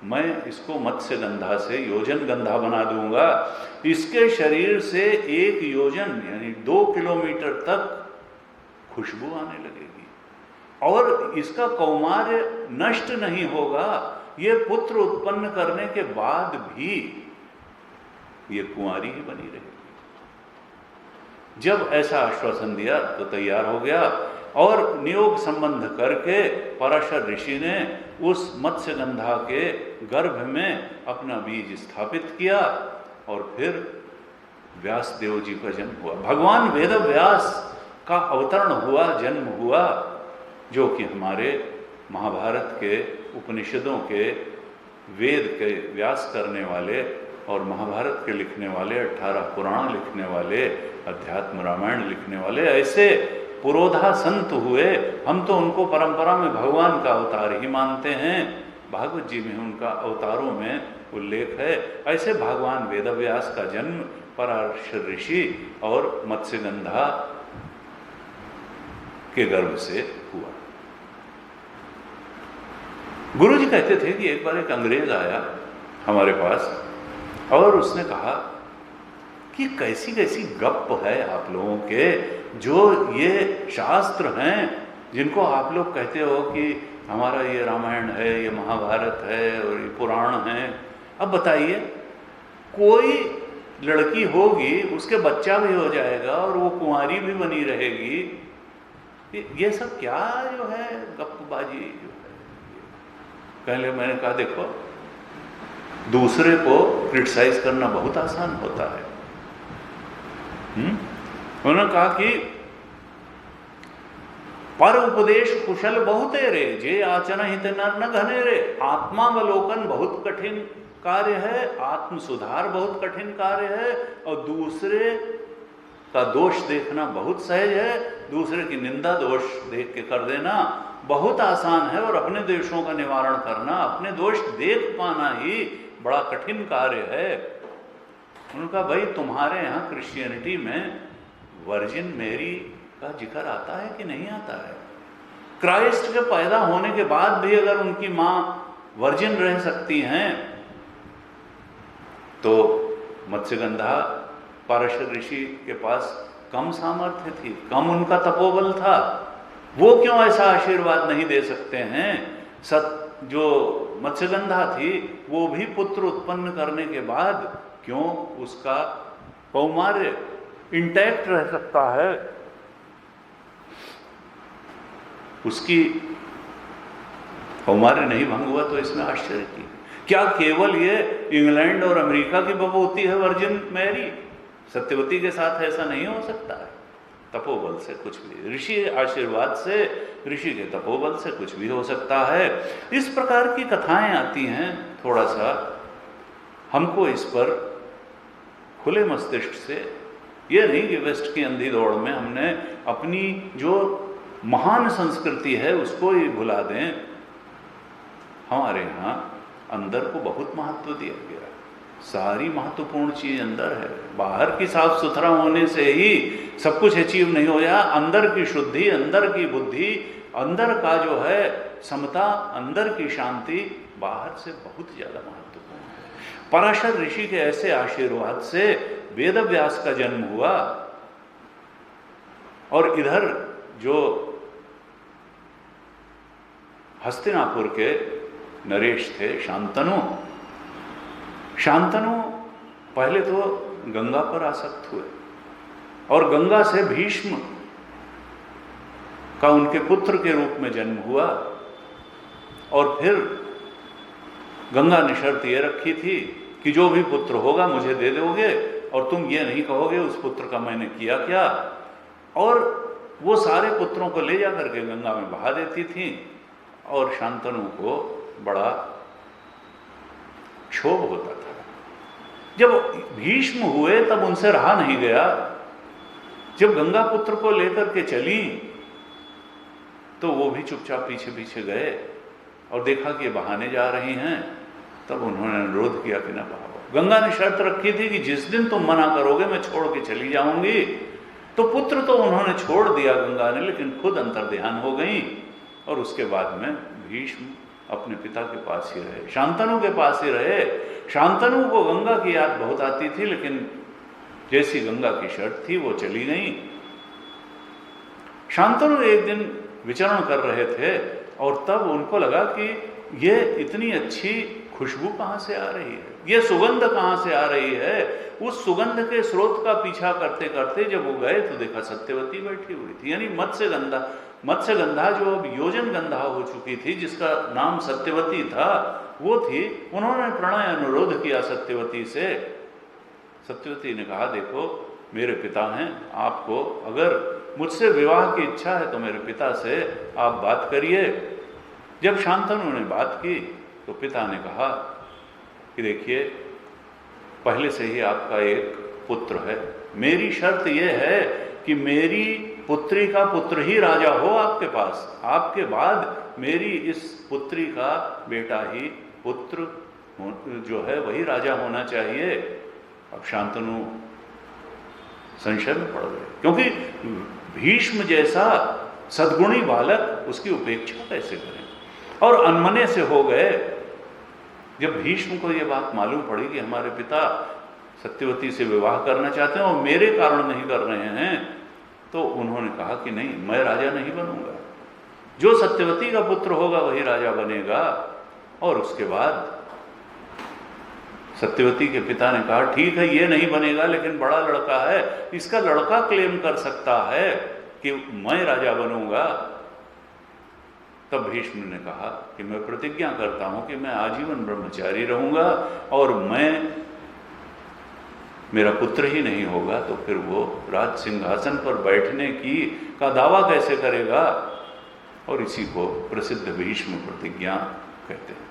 मैं इसको मत्स्यगंधा से योजन गंधा बना दूंगा। इसके शरीर से 1 योजन यानी 2 किलोमीटर तक खुशबू आने लगेगी, और इसका कौमार्य नष्ट नहीं होगा। ये पुत्र उत्पन्न करने के बाद भी ये कुंवारी ही बनी रहेगी। जब ऐसा आश्वासन दिया तो तैयार हो गया, और नियोग संबंध करके पराशर ऋषि ने उस मत्स्यगंधा के गर्भ में अपना बीज स्थापित किया, और फिर व्यास देव जी का जन्म हुआ। भगवान वेद व्यास का अवतरण हुआ, जन्म हुआ, जो कि हमारे महाभारत के उपनिषदों के वेद के व्यास करने वाले और महाभारत के लिखने वाले, 18 पुराण लिखने वाले, अध्यात्म रामायण लिखने वाले ऐसे पुरोधा संत हुए, हम तो उनको परंपरा में भगवान का अवतार ही मानते हैं। भागवत जी में उनका अवतारों में उल्लेख है। ऐसे भगवान वेदव्यास का जन्म पराशर ऋषि और मत्स्यगंधा के गर्भ से हुआ। गुरु जी कहते थे कि एक बार एक अंग्रेज आया हमारे पास और उसने कहा कि कैसी कैसी गप है आप लोगों के, जो ये शास्त्र हैं जिनको आप लोग कहते हो कि हमारा ये रामायण है, ये महाभारत है और ये पुराण है। अब बताइए, कोई लड़की होगी, उसके बच्चा भी हो जाएगा और वो कुंवारी भी बनी रहेगी, ये सब क्या जो है गपबाजी जो है। पहले मैंने कहा देखो, दूसरे को क्रिटिसाइज करना बहुत आसान होता है। उन्होंने कहा कि पर उपदेश कुशल बहुते रे, जे आचरण हित नर न घने रे। आत्मावलोकन बहुत कठिन कार्य है, आत्म सुधार बहुत कठिन कार्य है, और दूसरे का दोष देखना बहुत सहज है। दूसरे की निंदा दोष देख के कर देना बहुत आसान है, और अपने दोषों का निवारण करना, अपने दोष देख पाना ही बड़ा कठिन कार्य है। उनका भाई तुम्हारे यहाँ क्रिश्चियनिटी में वर्जिन मेरी का जिक्र आता है कि नहीं आता है? क्राइस्ट के पैदा होने के बाद भी अगर उनकी माँ वर्जिन रह सकती हैं, तो मत्स्यगंधा पारशर ऋषि के पास कम सामर्थ्य थी, कम उनका तपोबल था, वो क्यों ऐसा आशीर्वाद नहीं दे सकते हैं? जो मत्स्यगंधा थी वो भी पुत्र उत्पन्न करने के बाद क्यों उसका कौमार्य इंटैक्ट रह सकता है? उसकी कौमार्य नहीं भंग हुआ, तो इसमें आश्चर्य की क्या? केवल ये इंग्लैंड और अमेरिका की बबूती है वर्जिन मैरी? सत्यवती के साथ ऐसा नहीं हो सकता है। तपोबल से कुछ भी, ऋषि आशीर्वाद से, ऋषि के तपोबल से कुछ भी हो सकता है। इस प्रकार की कथाएं आती हैं। थोड़ा सा हमको इस पर खुले मस्तिष्क से, ये नहीं कि वेस्ट की अंधी दौड़ में हमने अपनी जो महान संस्कृति है उसको ही भुला दें। हमारे यहाँ अंदर को बहुत महत्व दिया गया, सारी महत्वपूर्ण चीज अंदर है। बाहर की साफ सुथरा होने से ही सब कुछ अचीव नहीं हो जाए। अंदर की शुद्धि, अंदर की बुद्धि, अंदर का जो है समता, अंदर की शांति बाहर से बहुत ज्यादा महत्वपूर्ण है। पराशर ऋषि के ऐसे आशीर्वाद से वेदव्यास का जन्म हुआ, और इधर जो हस्तिनापुर के नरेश थे शांतनु पहले तो गंगा पर आसक्त हुए, और गंगा से भीष्म का उनके पुत्र के रूप में जन्म हुआ। और फिर गंगा ने शर्त ये रखी थी कि जो भी पुत्र होगा मुझे दे दोगे, और तुम ये नहीं कहोगे उस पुत्र का मैंने किया क्या। और वो सारे पुत्रों को ले जा करके गंगा में बहा देती थी, और शांतनु को बड़ा क्षोभ होता था। जब भीष्म हुए तब उनसे रहा नहीं गया। जब गंगा पुत्र को लेकर के चली तो वो भी चुपचाप पीछे पीछे गए, और देखा कि बहाने जा रही हैं, तब उन्होंने अनुरोध किया कि ना बहाओ। गंगा ने शर्त रखी थी कि जिस दिन तुम मना करोगे मैं छोड़ के चली जाऊंगी। तो पुत्र तो उन्होंने छोड़ दिया गंगा ने, लेकिन खुद अंतर्ध्यान हो गई, और उसके बाद में भीष्म अपने पिता के पास ही रहे, शांतनु के पास ही रहे। शांतनु को गंगा की याद बहुत आती थी, लेकिन जैसी गंगा की शर्त थी वो चली गई। शांतनु एक दिन विचरण कर रहे थे, और तब उनको लगा कि ये इतनी अच्छी खुशबू कहाँ से आ रही है, ये सुगंध कहाँ से आ रही है। उस सुगंध के स्रोत का पीछा करते करते जब वो गए तो देखा सत्यवती बैठी हुई थी, यानी मत्स्यगंधा जो अब योजन गंधा हो चुकी थी, जिसका नाम सत्यवती था, वो थी। उन्होंने प्रणय अनुरोध किया सत्यवती से। सत्यवती ने कहा देखो मेरे पिता हैं, आपको अगर मुझसे विवाह की इच्छा है तो मेरे पिता से आप बात करिए। जब शांतनु ने बात की तो पिता ने कहा कि देखिए पहले से ही आपका एक पुत्र है, मेरी शर्त यह है कि मेरी पुत्री का पुत्र ही राजा हो आपके पास, आपके बाद मेरी इस पुत्री का बेटा ही पुत्र जो है वही राजा होना चाहिए। अब शांतनु संशय में पड़ गए, क्योंकि भीष्म जैसा सद्गुणी बालक उसकी उपेक्षा कैसे करें, और अनमने से हो गए। जब भीष्म को यह बात मालूम पड़ी कि हमारे पिता सत्यवती से विवाह करना चाहते हैं और मेरे कारण नहीं कर रहे हैं, तो उन्होंने कहा कि नहीं, मैं राजा नहीं बनूंगा, जो सत्यवती का पुत्र होगा वही राजा बनेगा। और उसके बाद सत्यवती के पिता ने कहा ठीक है ये नहीं बनेगा, लेकिन बड़ा लड़का है, इसका लड़का क्लेम कर सकता है कि मैं राजा बनूंगा। तब भीष्म ने कहा कि मैं प्रतिज्ञा करता हूं कि मैं आजीवन ब्रह्मचारी रहूंगा, और मेरा पुत्र ही नहीं होगा तो फिर वो राज सिंहासन पर बैठने का दावा कैसे करेगा। और इसी को प्रसिद्ध भीष्म प्रतिज्ञा कहते हैं।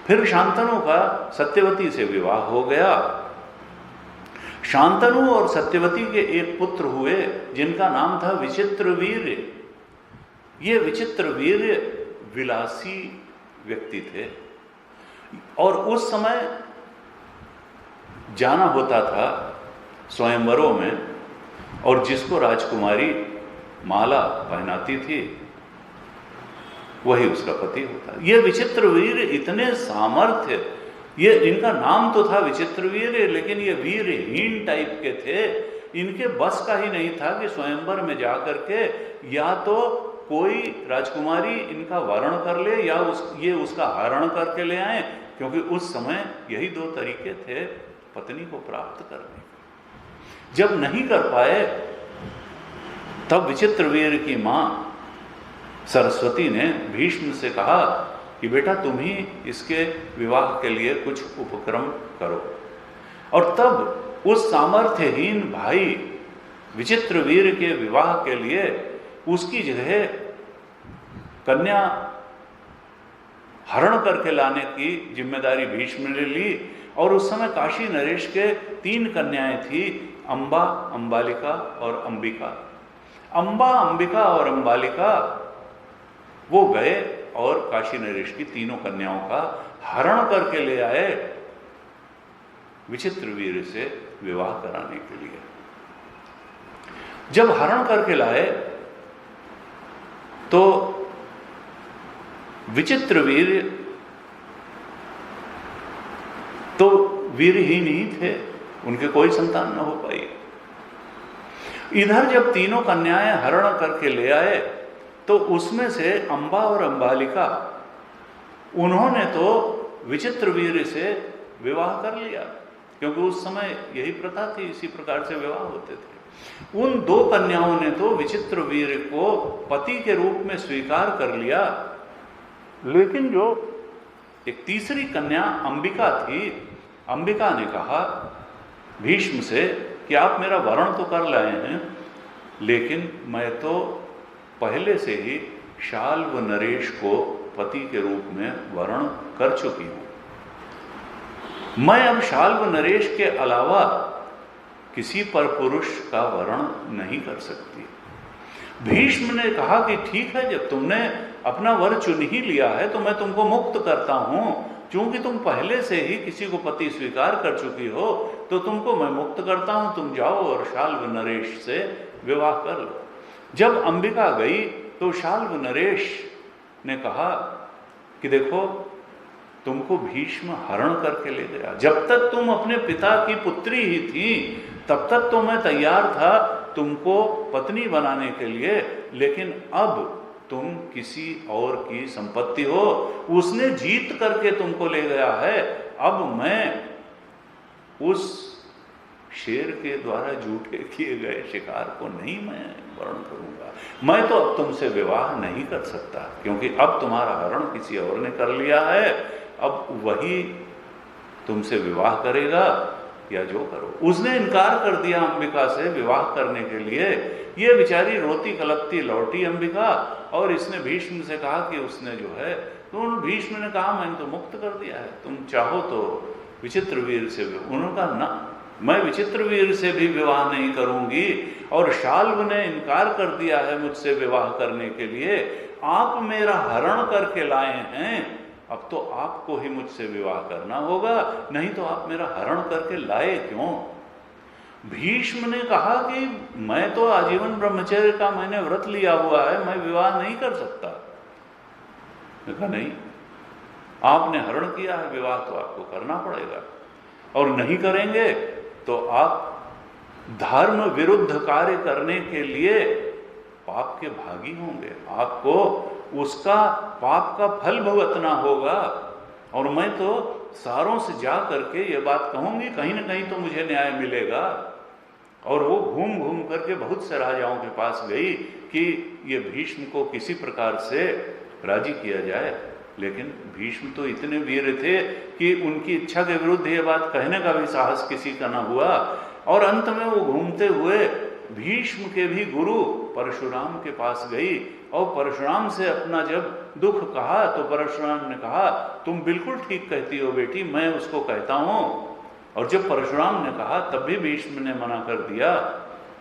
फिर शांतनु का सत्यवती से विवाह हो गया। शांतनु और सत्यवती के एक पुत्र हुए जिनका नाम था विचित्रवीर्य। ये विचित्रवीर्य विलासी व्यक्ति थे, और उस समय जाना होता था स्वयंवरों में, और जिसको राजकुमारी माला पहनाती थी वही उसका पति होता। ये विचित्रवीर इतने सामर्थ्य, ये इनका नाम तो था विचित्रवीर, लेकिन ये वीरहीन टाइप के थे। इनके बस का ही नहीं था कि स्वयंवर में जाकर के या तो कोई राजकुमारी इनका वरण कर ले या ये उसका हरण करके ले आए, क्योंकि उस समय यही दो तरीके थे पत्नी को प्राप्त करने के। जब नहीं कर पाए तब विचित्रवीर की मां सरस्वती ने भीष्म से कहा कि बेटा तुम ही इसके विवाह के लिए कुछ उपक्रम करो। और तब उस सामर्थ्यहीन भाई विचित्रवीर के विवाह के लिए उसकी जगह कन्या हरण करके लाने की जिम्मेदारी भीष्म ने ली। और उस समय काशी नरेश के 3 कन्याएं थी, अंबा, अंबालिका और अंबिका। अंबा, अंबिका और अंबालिका वो गए और काशी नरेश की 3 कन्याओं का हरण करके ले आए विचित्रवीर से विवाह कराने के लिए। जब हरण करके लाए तो विचित्रवीर तो वीरहीन ही थे, उनके कोई संतान न हो पाई। इधर जब 3 कन्याएं हरण करके ले आए तो उसमें से अंबा और अंबालिका उन्होंने तो विचित्रवीर से विवाह कर लिया, क्योंकि उस समय यही प्रथा थी, इसी प्रकार से विवाह होते थे। उन 2 कन्याओं ने तो विचित्रवीर को पति के रूप में स्वीकार कर लिया, लेकिन जो एक तीसरी कन्या अंबिका थी, अंबिका ने कहा भीष्म से कि आप मेरा वरण तो कर लाए हैं, लेकिन मैं तो पहले से ही शाल्व नरेश को पति के रूप में वरण कर चुकी हूं। मैं अब शाल्व नरेश के अलावा किसी पर पुरुष का वरण नहीं कर सकती। भीष्म ने कहा कि ठीक है, जब तुमने अपना वर चुन ही लिया है तो मैं तुमको मुक्त करता हूं, क्योंकि तुम पहले से ही किसी को पति स्वीकार कर चुकी हो, तो तुमको मैं मुक्त करता हूं, तुम जाओ और शाल्व नरेश से विवाह कर लो। जब अंबिका गई तो शाल्व नरेश ने कहा कि देखो तुमको भीष्म हरण करके ले गया, जब तक तुम अपने पिता की पुत्री ही थी तब तक तो मैं तैयार था तुमको पत्नी बनाने के लिए, लेकिन अब तुम किसी और की संपत्ति हो, उसने जीत करके तुमको ले गया है। अब मैं उस शेर के द्वारा झूठे किए गए शिकार को नहीं मैं वर्ण करूंगा। मैं तो अब तुमसे विवाह नहीं कर सकता, क्योंकि अब तुम्हारा हरण किसी और ने कर लिया है, अब वही तुमसे विवाह करेगा या जो करो। उसने इनकार कर दिया अंबिका से विवाह करने के लिए। ये बेचारी रोती कलपती लौटी अंबिका, और इसने भीष्म से कहा कि उसने जो है, तो भीष्म ने कहा मैंने तो मुक्त कर दिया है, तुम चाहो तो विचित्रवीर से उन्होंने कहा ना, मैं विचित्रवीर से भी विवाह नहीं करूंगी, और शाल्व ने इनकार कर दिया है मुझसे विवाह करने के लिए। आप मेरा हरण करके लाए हैं, अब तो आपको ही मुझसे विवाह करना होगा, नहीं तो आप मेरा हरण करके लाए क्यों? भीष्म ने कहा कि मैं तो आजीवन ब्रह्मचर्य का मैंने व्रत लिया हुआ है, मैं विवाह नहीं कर सकता। कहा नहीं, आपने हरण किया है, विवाह तो आपको करना पड़ेगा, और नहीं करेंगे तो आप धर्म विरुद्ध कार्य करने के लिए पाप के भागी होंगे, आपको उसका पाप का फल भुगतना होगा। और मैं तो सारों से जा करके ये बात कहूंगी, कहीं ना कहीं तो मुझे न्याय मिलेगा। और वो घूम घूम करके बहुत से राजाओं के पास गई कि ये भीष्म को किसी प्रकार से राजी किया जाए, लेकिन भीष्म तो इतने वीर थे कि उनकी इच्छा के विरुद्ध ये बात कहने का भी साहस किसी का न हुआ। और अंत में वो घूमते हुए भीष्म के भी गुरु परशुराम के पास गई, और परशुराम से अपना जब दुख कहा तो परशुराम ने कहा, तुम बिल्कुल ठीक कहती हो बेटी, मैं उसको कहता हूं। और जब परशुराम ने कहा तब भी भीष्म ने मना कर दिया।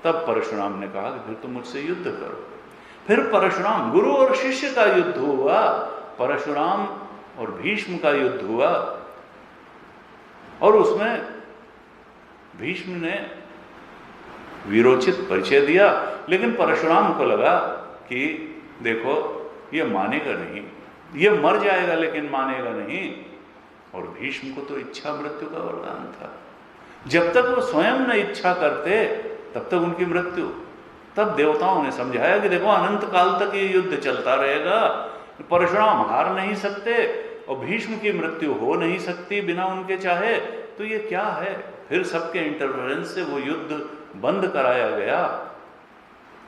तब परशुराम ने कहा कि फिर तुम मुझसे युद्ध करो। फिर परशुराम, गुरु और शिष्य का युद्ध हुआ, परशुराम और भीष्म का युद्ध हुआ। और उसमें भीष्म ने वीरोचित परिचय दिया, लेकिन परशुराम को लगा कि देखो ये मानेगा नहीं, ये मर जाएगा लेकिन मानेगा नहीं। और भीष्म को तो इच्छा मृत्यु का वरदान था, जब तक वो स्वयं न इच्छा करते तब तक उनकी मृत्यु। तब देवताओं ने समझाया कि देखो अनंत काल तक ये युद्ध चलता रहेगा, परशुराम हार नहीं सकते और भीष्म की मृत्यु हो नहीं सकती बिना उनके चाहे, तो ये क्या है। फिर सबके इंटरफेरेंस से वो युद्ध बंद कराया गया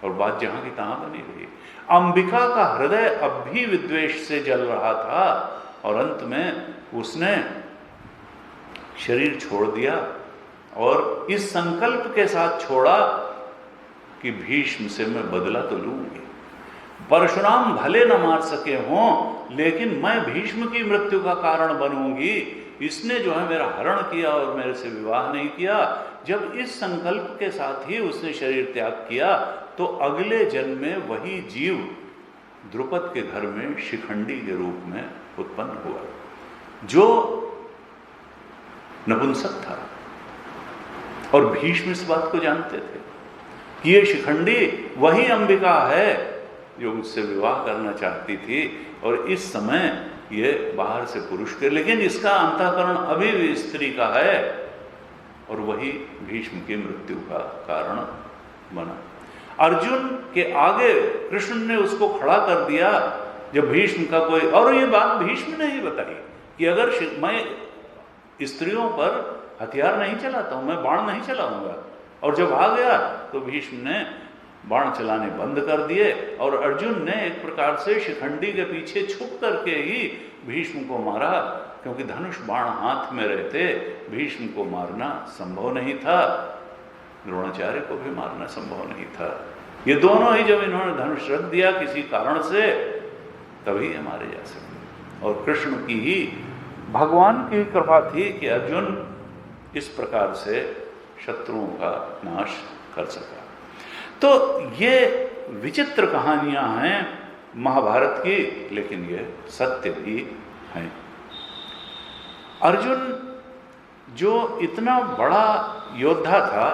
और बात जहां की तहां बनी रही। अंबिका का हृदय अब भी विद्वेष से जल रहा था और अंत में उसने शरीर छोड़ दिया और इस संकल्प के साथ छोड़ा कि भीष्म से मैं बदला तो लूंगी। परशुराम भले न मार सके हों, लेकिन मैं भीष्म की मृत्यु का कारण बनूंगी। इसने जो है मेरा हरण किया और मेरे से विवाह नहीं किया। जब इस संकल्प के साथ ही उसने शरीर त्याग किया तो अगले जन्म में वही जीव द्रुपद के घर में शिखंडी के रूप में उत्पन्न हुआ, जो नपुंसक था। और भीष्म इस बात को जानते थे कि ये शिखंडी वही अंबिका है जो मुझसे विवाह करना चाहती थी, और इस समय ये बाहर से पुरुष के, लेकिन इसका अंतःकरण अभी भी स्त्री का है, और वही भीष्म की मृत्यु का कारण बना। अर्जुन के आगे कृष्ण ने उसको खड़ा कर दिया जब भीष्म का कोई, और ये बात भीष्म ने ही बताई कि अगर मैं स्त्रियों पर हथियार नहीं चलाता हूं, मैं बाण नहीं चलाऊंगा। और जब आ गया तो भीष्म ने बाण चलाने बंद कर दिए और अर्जुन ने एक प्रकार से शिखंडी के पीछे छुप करके ही भीष्म को मारा, क्योंकि धनुष बाण हाथ में रहते भीष्म को मारना संभव नहीं था, द्रोणाचार्य को भी मारना संभव नहीं था। ये दोनों ही जब इन्होंने धनुष रख दिया किसी कारण से, तभी ये मारे जा सके। और कृष्ण की ही, भगवान की कृपा थी कि अर्जुन इस प्रकार से शत्रुओं का नाश कर सका। तो ये विचित्र कहानियां हैं महाभारत की, लेकिन ये सत्य भी हैं। अर्जुन जो इतना बड़ा योद्धा था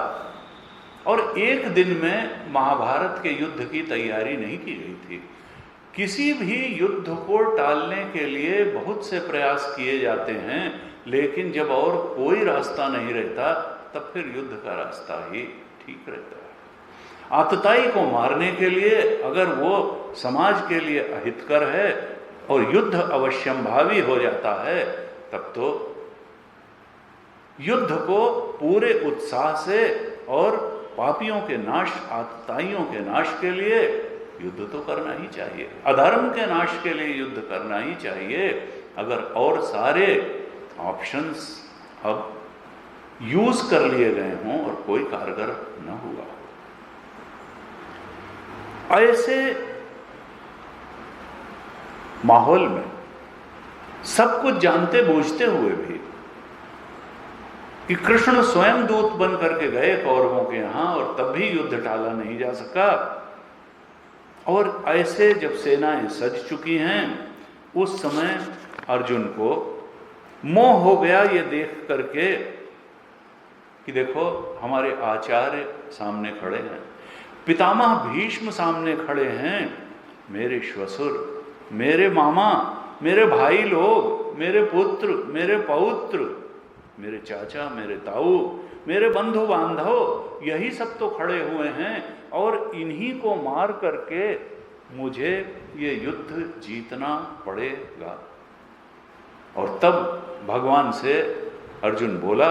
और एक दिन में महाभारत के युद्ध की तैयारी नहीं की गई थी। किसी भी युद्ध को टालने के लिए बहुत से प्रयास किए जाते हैं, लेकिन जब और कोई रास्ता नहीं रहता तब फिर युद्ध का रास्ता ही ठीक रहता है। आतताई को मारने के लिए अगर वो समाज के लिए अहितकर है और युद्ध अवश्यंभावी हो जाता है, तब तो युद्ध को पूरे उत्साह से और पापियों के नाश, आतताइयों के नाश के लिए युद्ध तो करना ही चाहिए, अधर्म के नाश के लिए युद्ध करना ही चाहिए। अगर और सारे ऑप्शंस अब यूज कर लिए गए हों और कोई कारगर न हुआ, ऐसे माहौल में सब कुछ जानते बूझते हुए भी कि कृष्ण स्वयं दूत बन करके गए कौरवों के यहां और तब भी युद्ध टाला नहीं जा सका। और ऐसे जब सेनाएं सज चुकी हैं उस समय अर्जुन को मोह हो गया ये देख करके कि देखो हमारे आचार्य सामने खड़े हैं, पितामह भीष्म सामने खड़े हैं, मेरे श्वशुर, मेरे मामा, मेरे भाई लोग, मेरे पुत्र, मेरे पौत्र, मेरे चाचा, मेरे ताऊ, मेरे बंधु बांधव, यही सब तो खड़े हुए हैं और इन्हीं को मार करके मुझे ये युद्ध जीतना पड़ेगा। और तब भगवान से अर्जुन बोला,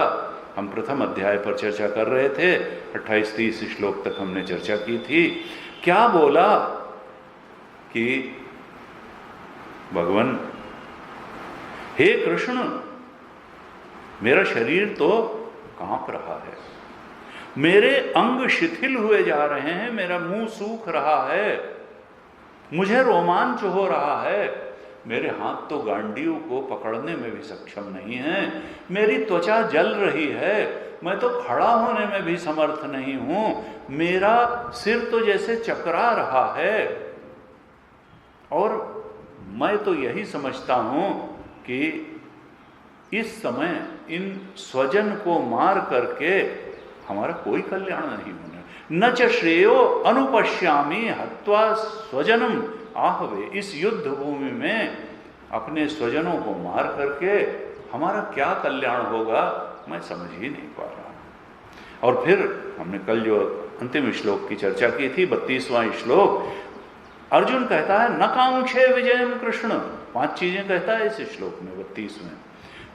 हम प्रथम अध्याय पर चर्चा कर रहे थे, 28-30 श्लोक तक हमने चर्चा की थी। क्या बोला कि भगवान, हे कृष्ण, मेरा शरीर तो कांप रहा है, मेरे अंग शिथिल हुए जा रहे हैं, मेरा मुंह सूख रहा है, मुझे रोमांच हो रहा है, मेरे हाथ तो गांडीव को पकड़ने में भी सक्षम नहीं है, मेरी त्वचा जल रही है, मैं तो खड़ा होने में भी समर्थ नहीं हूं, मेरा सिर तो जैसे चकरा रहा है। और मैं तो यही समझता हूं कि इस समय इन स्वजन को मार करके हमारा कोई कल्याण नहीं होना। न च श्रेयो अनुपश्यामी हत्वा स्वजनम आहवे, इस युद्ध भूमि में अपने स्वजनों को मार करके हमारा क्या कल्याण होगा, मैं समझ ही नहीं पा रहा। और फिर हमने कल जो अंतिम श्लोक की चर्चा की थी, 32वां श्लोक, अर्जुन कहता है न कांक्षे विजयम कृष्ण, 5 चीजें कहता है इस श्लोक में 32 में,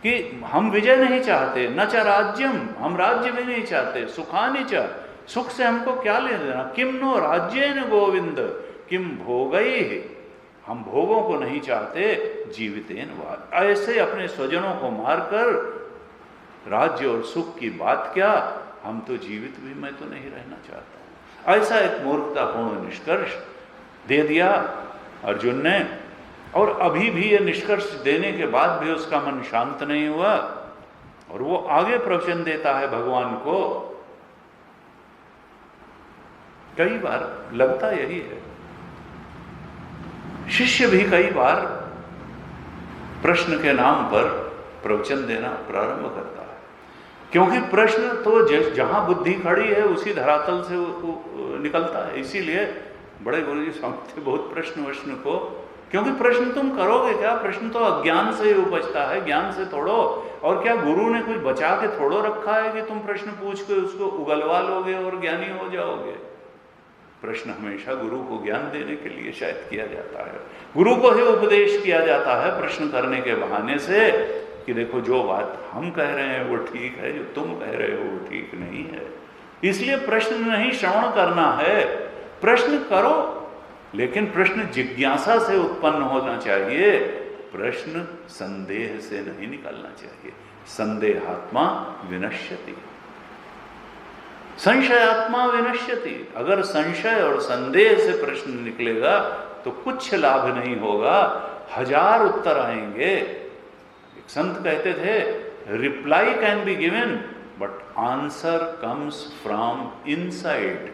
कि हम विजय नहीं चाहते, न च राज्यम, हम राज्य भी नहीं चाहते, सुखानि च, सुख से हमको क्या ले देना, किम नो राज्येन गोविंद किम भोगैः, हम भोगों को नहीं चाहते, जीवितेन वाद, ऐसे अपने स्वजनों को मारकर राज्य और सुख की बात क्या, हम तो जीवित भी मैं तो नहीं रहना चाहता। ऐसा एक मूर्खतापूर्ण निष्कर्ष दे दिया अर्जुन ने। और अभी भी ये निष्कर्ष देने के बाद भी उसका मन शांत नहीं हुआ और वो आगे प्रवचन देता है भगवान को। कई बार लगता यही है, शिष्य भी कई बार प्रश्न के नाम पर प्रवचन देना प्रारंभ करता है, क्योंकि प्रश्न तो जहां बुद्धि खड़ी है उसी धरातल से निकलता है। इसीलिए बड़े गुरु जी समझते बहुत प्रश्न को, क्योंकि प्रश्न तुम करोगे क्या, प्रश्न तो अज्ञान से ही उपजता है, ज्ञान से थोड़ो। और क्या गुरु ने कुछ बचा के थोड़ो रखा है कि तुम प्रश्न पूछ के उसको उगलवा लोगे और ज्ञानी हो जाओगे। प्रश्न हमेशा गुरु को ज्ञान देने के लिए शायद किया जाता है, गुरु को ही उपदेश किया जाता है प्रश्न करने के बहाने से, कि देखो जो बात हम कह रहे हैं वो ठीक है, जो तुम कह रहे हो वो ठीक नहीं है। इसलिए प्रश्न नहीं श्रवण करना है, प्रश्न करो, लेकिन प्रश्न जिज्ञासा से उत्पन्न होना चाहिए, प्रश्न संदेह से नहीं निकलना चाहिए। संदेहात्मा विनश्यति, संशयात्मा विनश्यति। अगर संशय और संदेह से प्रश्न निकलेगा तो कुछ लाभ नहीं होगा, 1000 उत्तर आएंगे। एक संत कहते थे, reply can be given but answer comes from inside.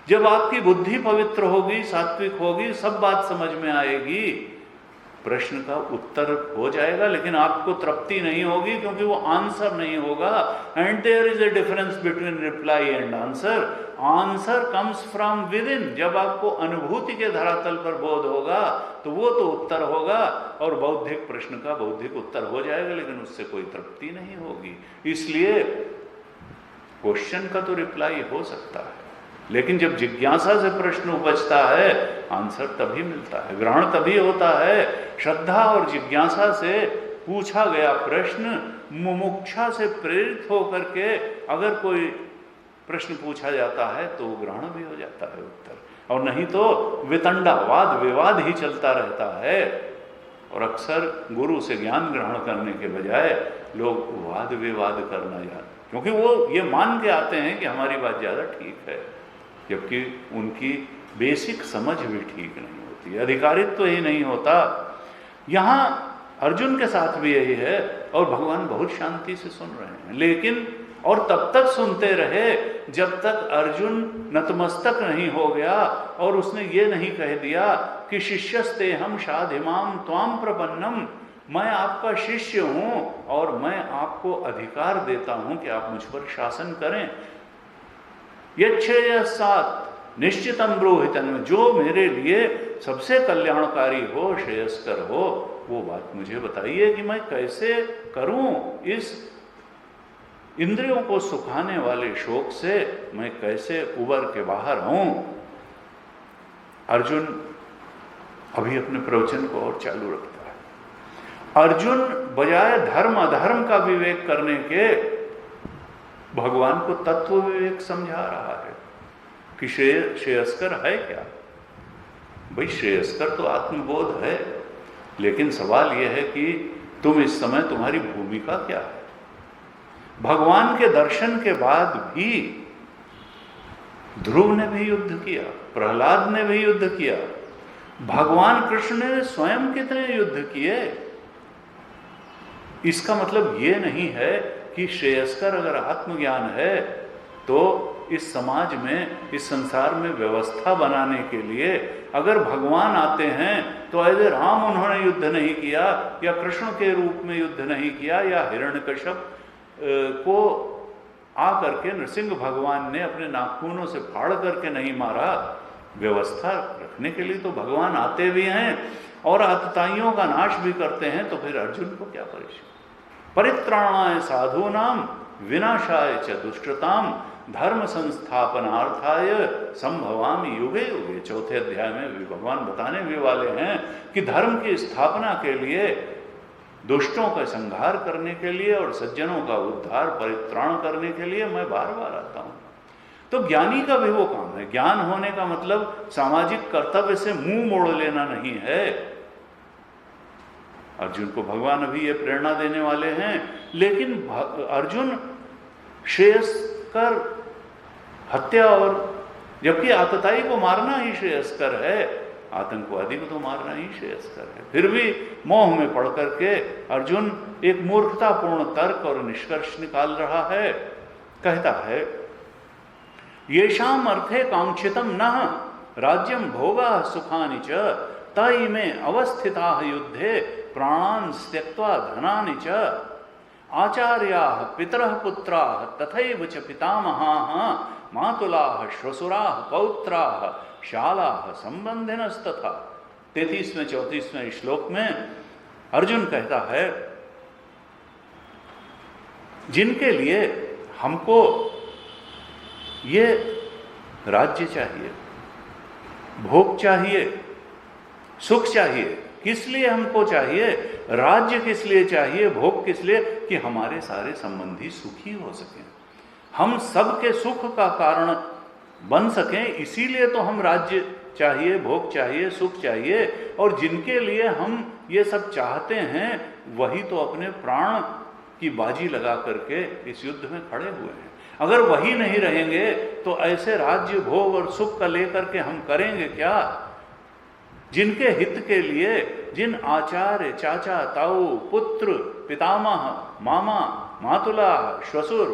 जब आपकी बुद्धि पवित्र होगी, सात्विक होगी, सब बात समझ में आएगी, प्रश्न का उत्तर हो जाएगा, लेकिन आपको तृप्ति नहीं होगी क्योंकि वो आंसर नहीं होगा। And there is a difference between reply and answer. Answer comes from within, जब आपको अनुभूति के धरातल पर बोध होगा तो वो तो उत्तर होगा, और बौद्धिक प्रश्न का बौद्धिक उत्तर हो जाएगा, लेकिन उससे कोई तृप्ति नहीं होगी। इसलिए क्वेश्चन का तो रिप्लाई हो सकता है, लेकिन जब जिज्ञासा से प्रश्न उपजता है आंसर तभी मिलता है, ग्रहण तभी होता है। श्रद्धा और जिज्ञासा से पूछा गया प्रश्न, मुमुक्षा से प्रेरित होकर के अगर कोई प्रश्न पूछा जाता है तो ग्रहण भी हो जाता है उत्तर, और नहीं तो वितंडा, वाद विवाद ही चलता रहता है। और अक्सर गुरु से ज्ञान ग्रहण करने के बजाय लोग वाद विवाद करना जाते, क्योंकि वो ये मान के आते हैं कि हमारी बात ज़्यादा ठीक है, जबकि उनकी बेसिक समझ भी ठीक नहीं होती, अधिकारित्व ही नहीं होता। यहाँ अर्जुन के साथ भी यही है, और भगवान बहुत शांति से सुन रहे हैं, लेकिन और तब तक सुनते रहे जब तक अर्जुन नतमस्तक नहीं हो गया और उसने ये नहीं कह दिया कि शिष्यस्ते हम शाधिमाम त्वाम प्रपन्नम, मैं आपका शिष्य हूं और मैं आपको अधिकार देता हूं कि आप मुझ पर शासन करें। यच्छ्रेयस्सात् निश्चितम ब्रूहितन, जो मेरे लिए सबसे कल्याणकारी हो, श्रेयस्कर हो, वो बात मुझे बताइए कि मैं कैसे करूं, इस इंद्रियों को सुखाने वाले शोक से मैं कैसे उबर के बाहर हूं। अर्जुन अभी अपने प्रवचन को और चालू रखता है। अर्जुन बजाय धर्म अधर्म का विवेक करने के भगवान को तत्व विवेक समझा रहा है कि श्रेयस्कर है क्या। भाई श्रेयस्कर तो आत्मबोध है, लेकिन सवाल यह है कि तुम इस समय तुम्हारी भूमिका क्या है। भगवान के दर्शन के बाद भी ध्रुव ने भी युद्ध किया, प्रहलाद ने भी युद्ध किया, भगवान कृष्ण ने स्वयं कितने युद्ध किए। इसका मतलब ये नहीं है कि श्रेयस्कर अगर आत्मज्ञान है तो इस समाज में, इस संसार में व्यवस्था बनाने के लिए अगर भगवान आते हैं तो ऐसे राम उन्होंने युद्ध नहीं किया या कृष्ण के रूप में युद्ध नहीं किया या हिरण्यकश्यप को आकर के नृसिंह भगवान ने अपने नाखूनों से फाड़ करके नहीं मारा। व्यवस्था रखने के लिए तो भगवान आते भी हैं और आतताइयों का नाश भी करते हैं, तो फिर अर्जुन को क्या परेशान। परित्राणाय साधूनाम विनाशाय च दुष्कृताम धर्म संस्थापनार्थाय संभवामि युगे युगे। चौथे अध्याय में भी भगवान बताने भी वाले हैं कि धर्म की स्थापना के लिए, दुष्टों का संहार करने के लिए और सज्जनों का उद्धार परित्राण करने के लिए मैं बार बार आता हूं। तो ज्ञानी का भी वो काम है। ज्ञान होने का मतलब सामाजिक कर्तव्य से मुंह मोड़ लेना नहीं है। अर्जुन को भगवान अभी ये प्रेरणा देने वाले हैं, लेकिन अर्जुन श्रेयस्कर हत्या और जबकि आतताई को मारना ही श्रेयस्कर है, आतंकवादी को तो मारना ही श्रेयस्कर है। फिर भी मोह में पड़ करके अर्जुन एक मूर्खतापूर्ण तर्क और निष्कर्ष निकाल रहा है। कहता है येषाम अर्थे कांक्षितम नः राज्यम भोगा सुखानि च तयि में अवस्थिताः युद्धे प्राणान् त्यक्त्वा धनानि च आचार्याः पितरः पुत्राः तथैव च पितामहाः मातुलाः श्वशुराः पौत्राः शालाः संबंधिनस्तथा। 33वें 34वें श्लोक में अर्जुन कहता है जिनके लिए हमको ये राज्य चाहिए, भोग चाहिए, सुख चाहिए, किस लिए हमको चाहिए? राज्य किस लिए चाहिए, भोग किस लिए? कि हमारे सारे संबंधी सुखी हो सकें, हम सबके सुख का कारण बन सकें। इसीलिए तो हम राज्य चाहिए, भोग चाहिए, सुख चाहिए। और जिनके लिए हम ये सब चाहते हैं वही तो अपने प्राण की बाजी लगा करके इस युद्ध में खड़े हुए हैं। अगर वही नहीं रहेंगे तो ऐसे राज्य, भोग और सुख का लेकर के हम करेंगे क्या? जिनके हित के लिए, जिन आचार्य, चाचा, ताऊ, पुत्र, पितामह, मामा, मातुला, श्वशुर,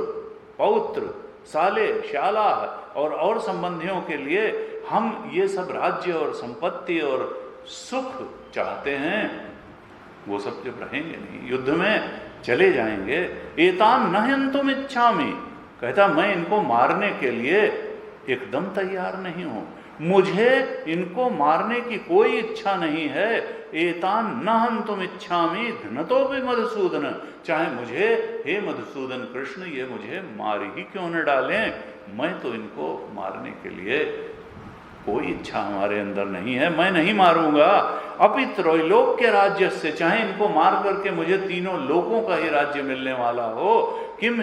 पौत्र, साले, शाला और संबंधियों के लिए हम ये सब राज्य और संपत्ति और सुख चाहते हैं, वो सब जब रहेंगे नहीं, युद्ध में चले जाएंगे। एतान न हन्तुम इच्छामि, कहता मैं इनको मारने के लिए एकदम तैयार नहीं हूं, मुझे इनको मारने की कोई इच्छा नहीं है। एतान न हन्तुम इच्छामि घ्नतोपि मधुसूदन, चाहे मुझे, हे मधुसूदन कृष्ण, ये मुझे मार ही क्यों न डालें, मैं तो इनको मारने के लिए कोई इच्छा हमारे अंदर नहीं है, मैं नहीं मारूंगा। अपि त्रैलोक के राज्य से, चाहे इनको मार करके मुझे तीनों लोकों का ही राज्य मिलने वाला हो, किम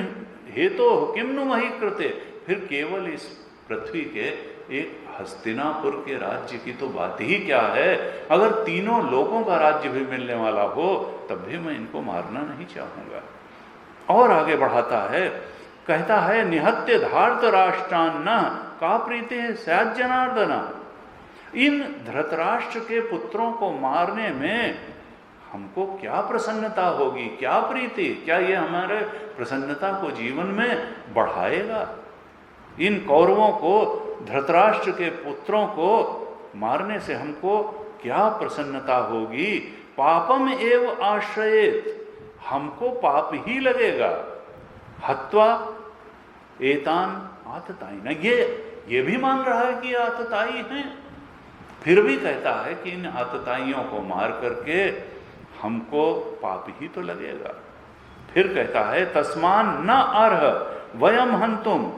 हेतो किम नु मही कृते, फिर केवल इस पृथ्वी के एक हस्तिनापुर के राज्य की तो बात ही क्या है। अगर तीनों लोगों का राज्य भी मिलने वाला हो तब भी मैं इनको मारना नहीं चाहूंगा। और आगे बढ़ाता है, कहता है निहत्य धार्त राष्ट्रान्न का प्रीति है स्यात् जनार्दन। इन धृतराष्ट्र के पुत्रों को मारने में हमको क्या प्रसन्नता होगी, क्या प्रीति, क्या ये हमारे प्रसन्नता को जीवन में बढ़ाएगा? इन कौरवों को, धृतराष्ट्र के पुत्रों को मारने से हमको क्या प्रसन्नता होगी? पापम एव आश्रयेत, हमको पाप ही लगेगा। हत्वा एतान आतताई, ना ये भी मान रहा है कि आतताई हैं, फिर भी कहता है कि इन आतताइयों को मार करके हमको पाप ही तो लगेगा। फिर कहता है तस्मान न अर्ह वयम हंतुम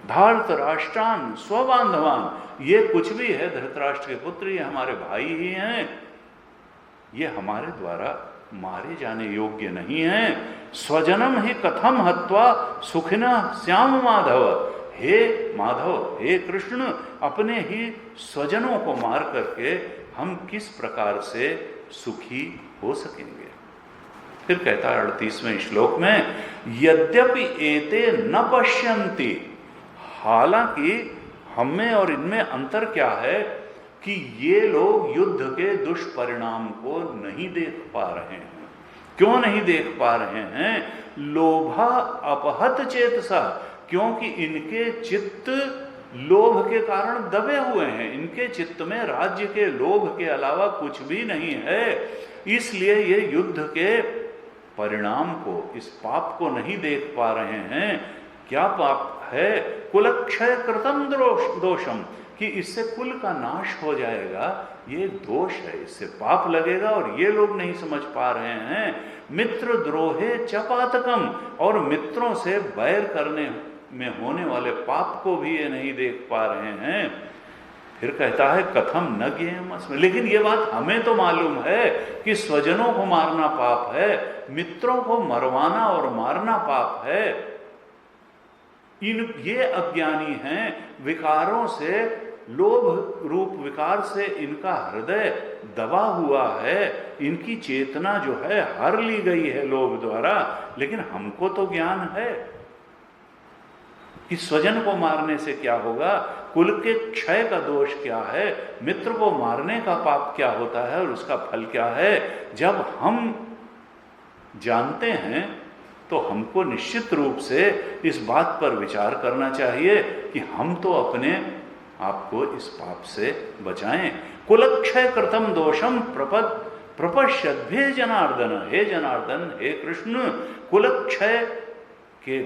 धृतराष्ट्रान स्वबांधवान, ये कुछ भी है धृतराष्ट्र के पुत्र, ये हमारे भाई ही हैं, ये हमारे द्वारा मारे जाने योग्य नहीं हैं। स्वजनम ही कथम हत्वा सुखिनः श्याम माधव, हे माधव, हे कृष्ण, अपने ही स्वजनों को मार करके हम किस प्रकार से सुखी हो सकेंगे? फिर कहता है 38वें श्लोक में, यद्यपि एते न पश्यन्ति, हालांकि हम में और इनमें अंतर क्या है कि ये लोग युद्ध के दुष्परिणाम को नहीं देख पा रहे हैं। क्यों नहीं देख पा रहे हैं? लोभा अपहत चेतसा, क्योंकि इनके चित्त लोभ के कारण दबे हुए हैं, इनके चित्त में राज्य के लोभ के अलावा कुछ भी नहीं है। इसलिए ये युद्ध के परिणाम को, इस पाप को नहीं देख पा रहे हैं। क्या पाप है? कुलक्षय कृतम दोषम, कि इससे कुल का नाश हो जाएगा, ये दोष है, इससे पाप लगेगा, और ये लोग नहीं समझ पा रहे हैं। मित्र द्रोहे च पातकम, और मित्रों से बैर करने में होने वाले पाप को भी ये नहीं देख पा रहे हैं। फिर कहता है कथम न ज्ञेयम अस्मै, लेकिन ये बात हमें तो मालूम है कि स्वजनों को मारना पाप है, मित्रों को मरवाना और मारना पाप है। ये अज्ञानी हैं, विकारों से, लोभ रूप विकार से इनका हृदय दबा हुआ है, इनकी चेतना जो है हर ली गई है लोभ द्वारा। लेकिन हमको तो ज्ञान है कि स्वजन को मारने से क्या होगा, कुल के क्षय का दोष क्या है, मित्र को मारने का पाप क्या होता है और उसका फल क्या है। जब हम जानते हैं तो हमको निश्चित रूप से इस बात पर विचार करना चाहिए कि हम तो अपने आपको इस पाप से बचाएं। कुलक्षय कृतम दोषम प्रपश्यद्भे जनार्दन, हे जनार्दन, हे कृष्ण, कुलक्षय के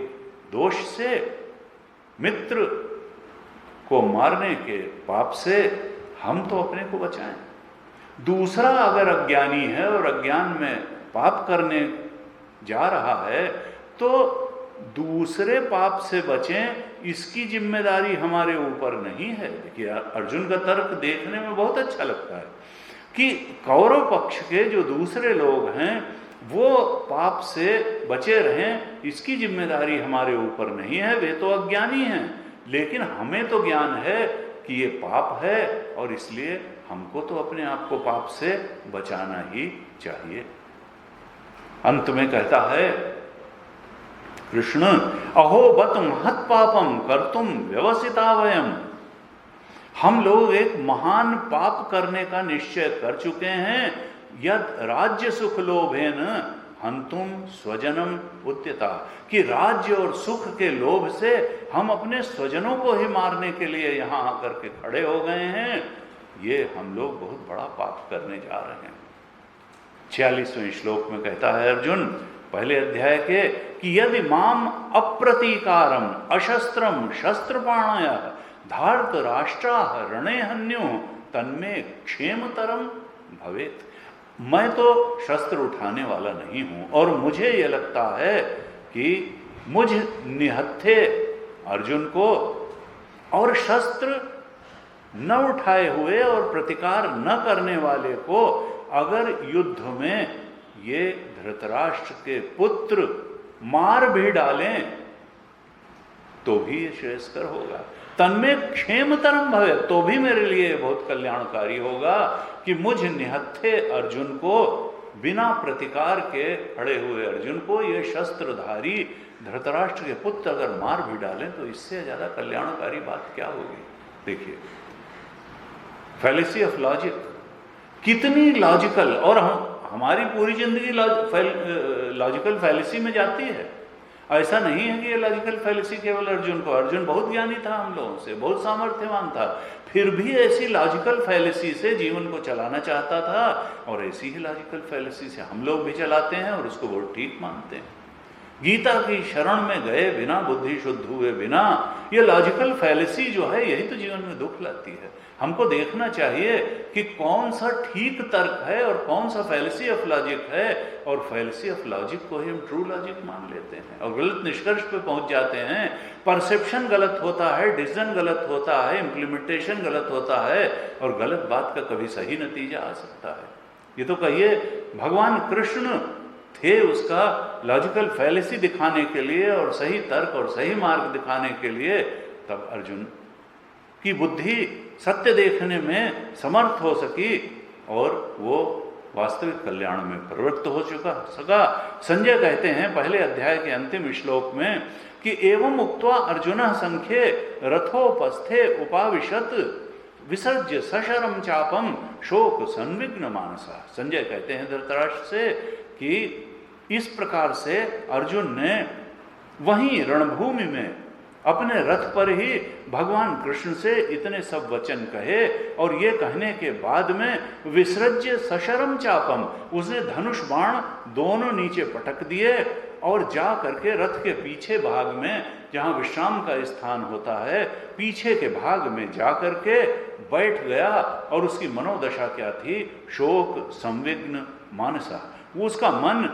दोष से, मित्र को मारने के पाप से हम तो अपने को बचाएं। दूसरा अगर अज्ञानी है और अज्ञान में पाप करने जा रहा है तो दूसरे पाप से बचें, इसकी जिम्मेदारी हमारे ऊपर नहीं है। देखिए अर्जुन का तर्क देखने में बहुत अच्छा लगता है कि कौरव पक्ष के जो दूसरे लोग हैं वो पाप से बचे रहें, इसकी जिम्मेदारी हमारे ऊपर नहीं है, वे तो अज्ञानी हैं। लेकिन हमें तो ज्ञान है कि ये पाप है और इसलिए हमको तो अपने आप को पाप से बचाना ही चाहिए। अंत में कहता है कृष्ण, अहो बत महत् पापम कर्तुम व्यवसिता वयम, हम लोग एक महान पाप करने का निश्चय कर चुके हैं। यद राज्य सुख लोभेन हंतुम स्वजनम उद्यता, कि राज्य और सुख के लोभ से हम अपने स्वजनों को ही मारने के लिए यहां आकर के खड़े हो गए हैं। ये हम लोग बहुत बड़ा पाप करने जा रहे हैं। 46वें श्लोक में कहता है अर्जुन पहले अध्याय के कि यदि माम अप्रतीकारम अशस्त्रम शस्त्रपाणय धार्त राष्ट्रा रणे हन्यो तन्मे क्षेमतरम भवेत। मैं तो शस्त्र उठाने वाला नहीं हूं और मुझे यह लगता है कि मुझ निहत्थे अर्जुन को और शस्त्र न उठाए हुए और प्रतिकार न करने वाले को अगर युद्ध में ये धृतराष्ट्र के पुत्र मार भी डालें तो भी ये श्रेयस्कर होगा। तन्में क्षेमतरम भवे, तो भी मेरे लिए बहुत कल्याणकारी होगा कि मुझ निहत्थे अर्जुन को, बिना प्रतिकार के खड़े हुए अर्जुन को ये शस्त्रधारी धृतराष्ट्र के पुत्र अगर मार भी डालें तो इससे ज्यादा कल्याणकारी बात क्या होगी। देखिए फैलेसी ऑफ लॉजिक, कितनी लॉजिकल, और हमारी पूरी जिंदगी लॉजिकल फैलिसी में जाती है। ऐसा नहीं है कि ये लॉजिकल फैलिसी केवल अर्जुन को, अर्जुन बहुत ज्ञानी था, हम लोगों से बहुत सामर्थ्यवान था, फिर भी ऐसी लॉजिकल फैलिसी से जीवन को चलाना चाहता था, और ऐसी ही लॉजिकल फैलिसी से हम लोग भी चलाते हैं और उसको बहुत ठीक मानते हैं। गीता की शरण में गए बिना, बुद्धि शुद्ध हुए बिना, ये लॉजिकल फैलिसी जो है यही तो जीवन में दुख लाती है। हमको देखना चाहिए कि कौन सा ठीक तर्क है और कौन सा फैलिसी ऑफ लॉजिक है, और फैलिसी ऑफ लॉजिक को ही हम ट्रू लॉजिक मान लेते हैं और गलत निष्कर्ष पे पहुंच जाते हैं। परसेप्शन गलत होता है, डिसीजन गलत होता है, इम्प्लीमेंटेशन गलत होता है, और गलत बात का कभी सही नतीजा आ सकता है। ये तो कहिए भगवान कृष्ण थे उसका लॉजिकल फैलिसी दिखाने के लिए और सही तर्क और सही मार्ग दिखाने के लिए, तब अर्जुन की बुद्धि सत्य देखने में समर्थ हो सकी और वो वास्तविक कल्याण में प्रवृत्त हो सका। संजय कहते हैं पहले अध्याय के अंतिम श्लोक में कि एवं उक्त्वा अर्जुनः संख्ये रथोपस्थे उपाविशत विसर्ज्य सशरम चापम शोक संविघ्न मानसा। संजय कहते हैं धृतराष्ट्र से कि इस प्रकार से अर्जुन ने वहीं रणभूमि में अपने रथ पर ही भगवान कृष्ण से इतने सब वचन कहे, और ये कहने के बाद में विसर्ज्य सशरम चापम, उसने धनुष बाण दोनों नीचे पटक दिए और जा करके रथ के पीछे भाग में, जहाँ विश्राम का स्थान होता है, पीछे के भाग में जा करके बैठ गया। और उसकी मनोदशा क्या थी? शोक संविघ्न मानसा, उसका मन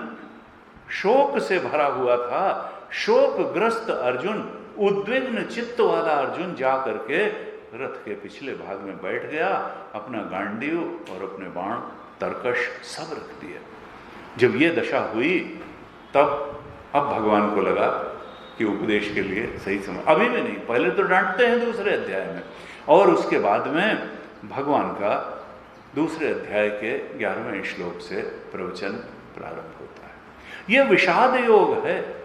शोक से भरा हुआ था। शोकग्रस्त अर्जुन, उद्विग्न चित्त वाला अर्जुन जा करके रथ के पिछले भाग में बैठ गया, अपना गांडीव और अपने बाण तरकश सब रख दिए। जब ये दशा हुई तब अब भगवान को लगा कि उपदेश के लिए सही समय, अभी भी नहीं, पहले तो डांटते हैं दूसरे अध्याय में, और उसके बाद में भगवान का दूसरे अध्याय के 11वें श्लोक से प्रवचन प्रारंभ होता है। यह विषाद योग है,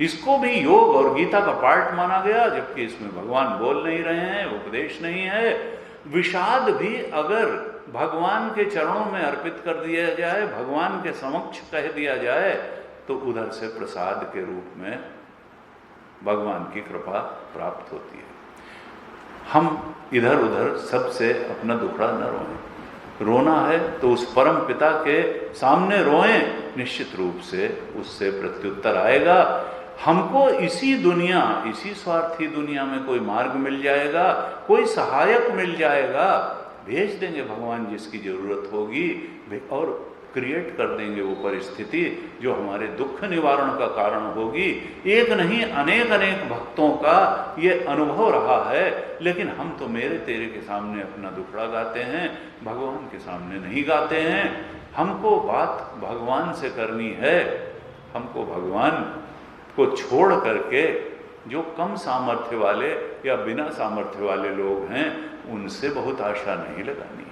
इसको भी योग और गीता का पार्ट माना गया, जबकि इसमें भगवान बोल नहीं रहे हैं, उपदेश नहीं है। विषाद भी अगर भगवान के चरणों में अर्पित कर दिया जाए, भगवान के समक्ष कह दिया जाए, तो उधर से प्रसाद के रूप में भगवान की कृपा प्राप्त होती है। हम इधर उधर सबसे अपना दुखड़ा न रोएं, रोना है तो उस परम पिता के सामने रोएं, निश्चित रूप से उससे प्रत्युत्तर आएगा। हमको इसी दुनिया, इसी स्वार्थी दुनिया में कोई मार्ग मिल जाएगा, कोई सहायक मिल जाएगा, भेज देंगे भगवान जिसकी जरूरत होगी, और क्रिएट कर देंगे वो परिस्थिति जो हमारे दुख निवारण का कारण होगी। एक नहीं अनेक अनेक भक्तों का ये अनुभव रहा है, लेकिन हम तो मेरे तेरे के सामने अपना दुखड़ा गाते हैं, भगवान के सामने नहीं गाते हैं। हमको बात भगवान से करनी है, हमको भगवान को छोड़ करके जो कम सामर्थ्य वाले या बिना सामर्थ्य वाले लोग हैं उनसे बहुत आशा नहीं लगानी है।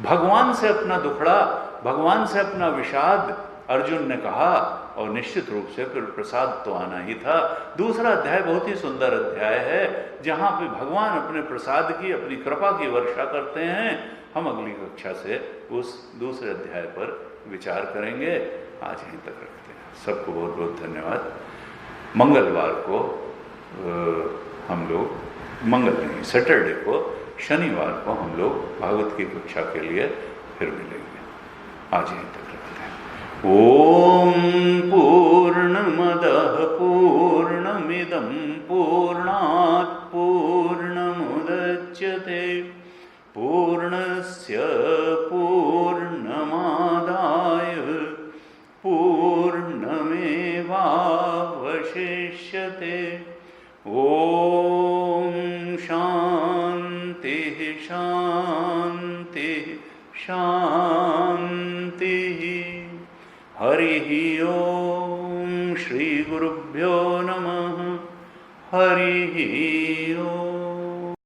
भगवान से अपना दुखड़ा, भगवान से अपना विषाद अर्जुन ने कहा, और निश्चित रूप से फिर प्रसाद तो आना ही था। दूसरा अध्याय बहुत ही सुंदर अध्याय है, जहाँ पे भगवान अपने प्रसाद की, अपनी कृपा की वर्षा करते हैं। हम अगली कक्षा से उस दूसरे अध्याय पर विचार करेंगे। आज यहीं तक रखते हैं। सबको बहुत बहुत धन्यवाद। मंगलवार को हम लोग, मंगल नहीं, सैटरडे को, शनिवार को हम लोग भागवत की कक्षा के लिए फिर मिलेंगे। आज यहीं तक रखते हैं। ओम पूर्णमदः पूर्णमिदं पूर्णात् पूर्णमुदच्यते पूर्णस्य पूर्णमादाय पूर्णमेवावशिष्यते। ओम शांति शांति शांति। हरि ओम। श्री गुरुभ्यो नमः। हरि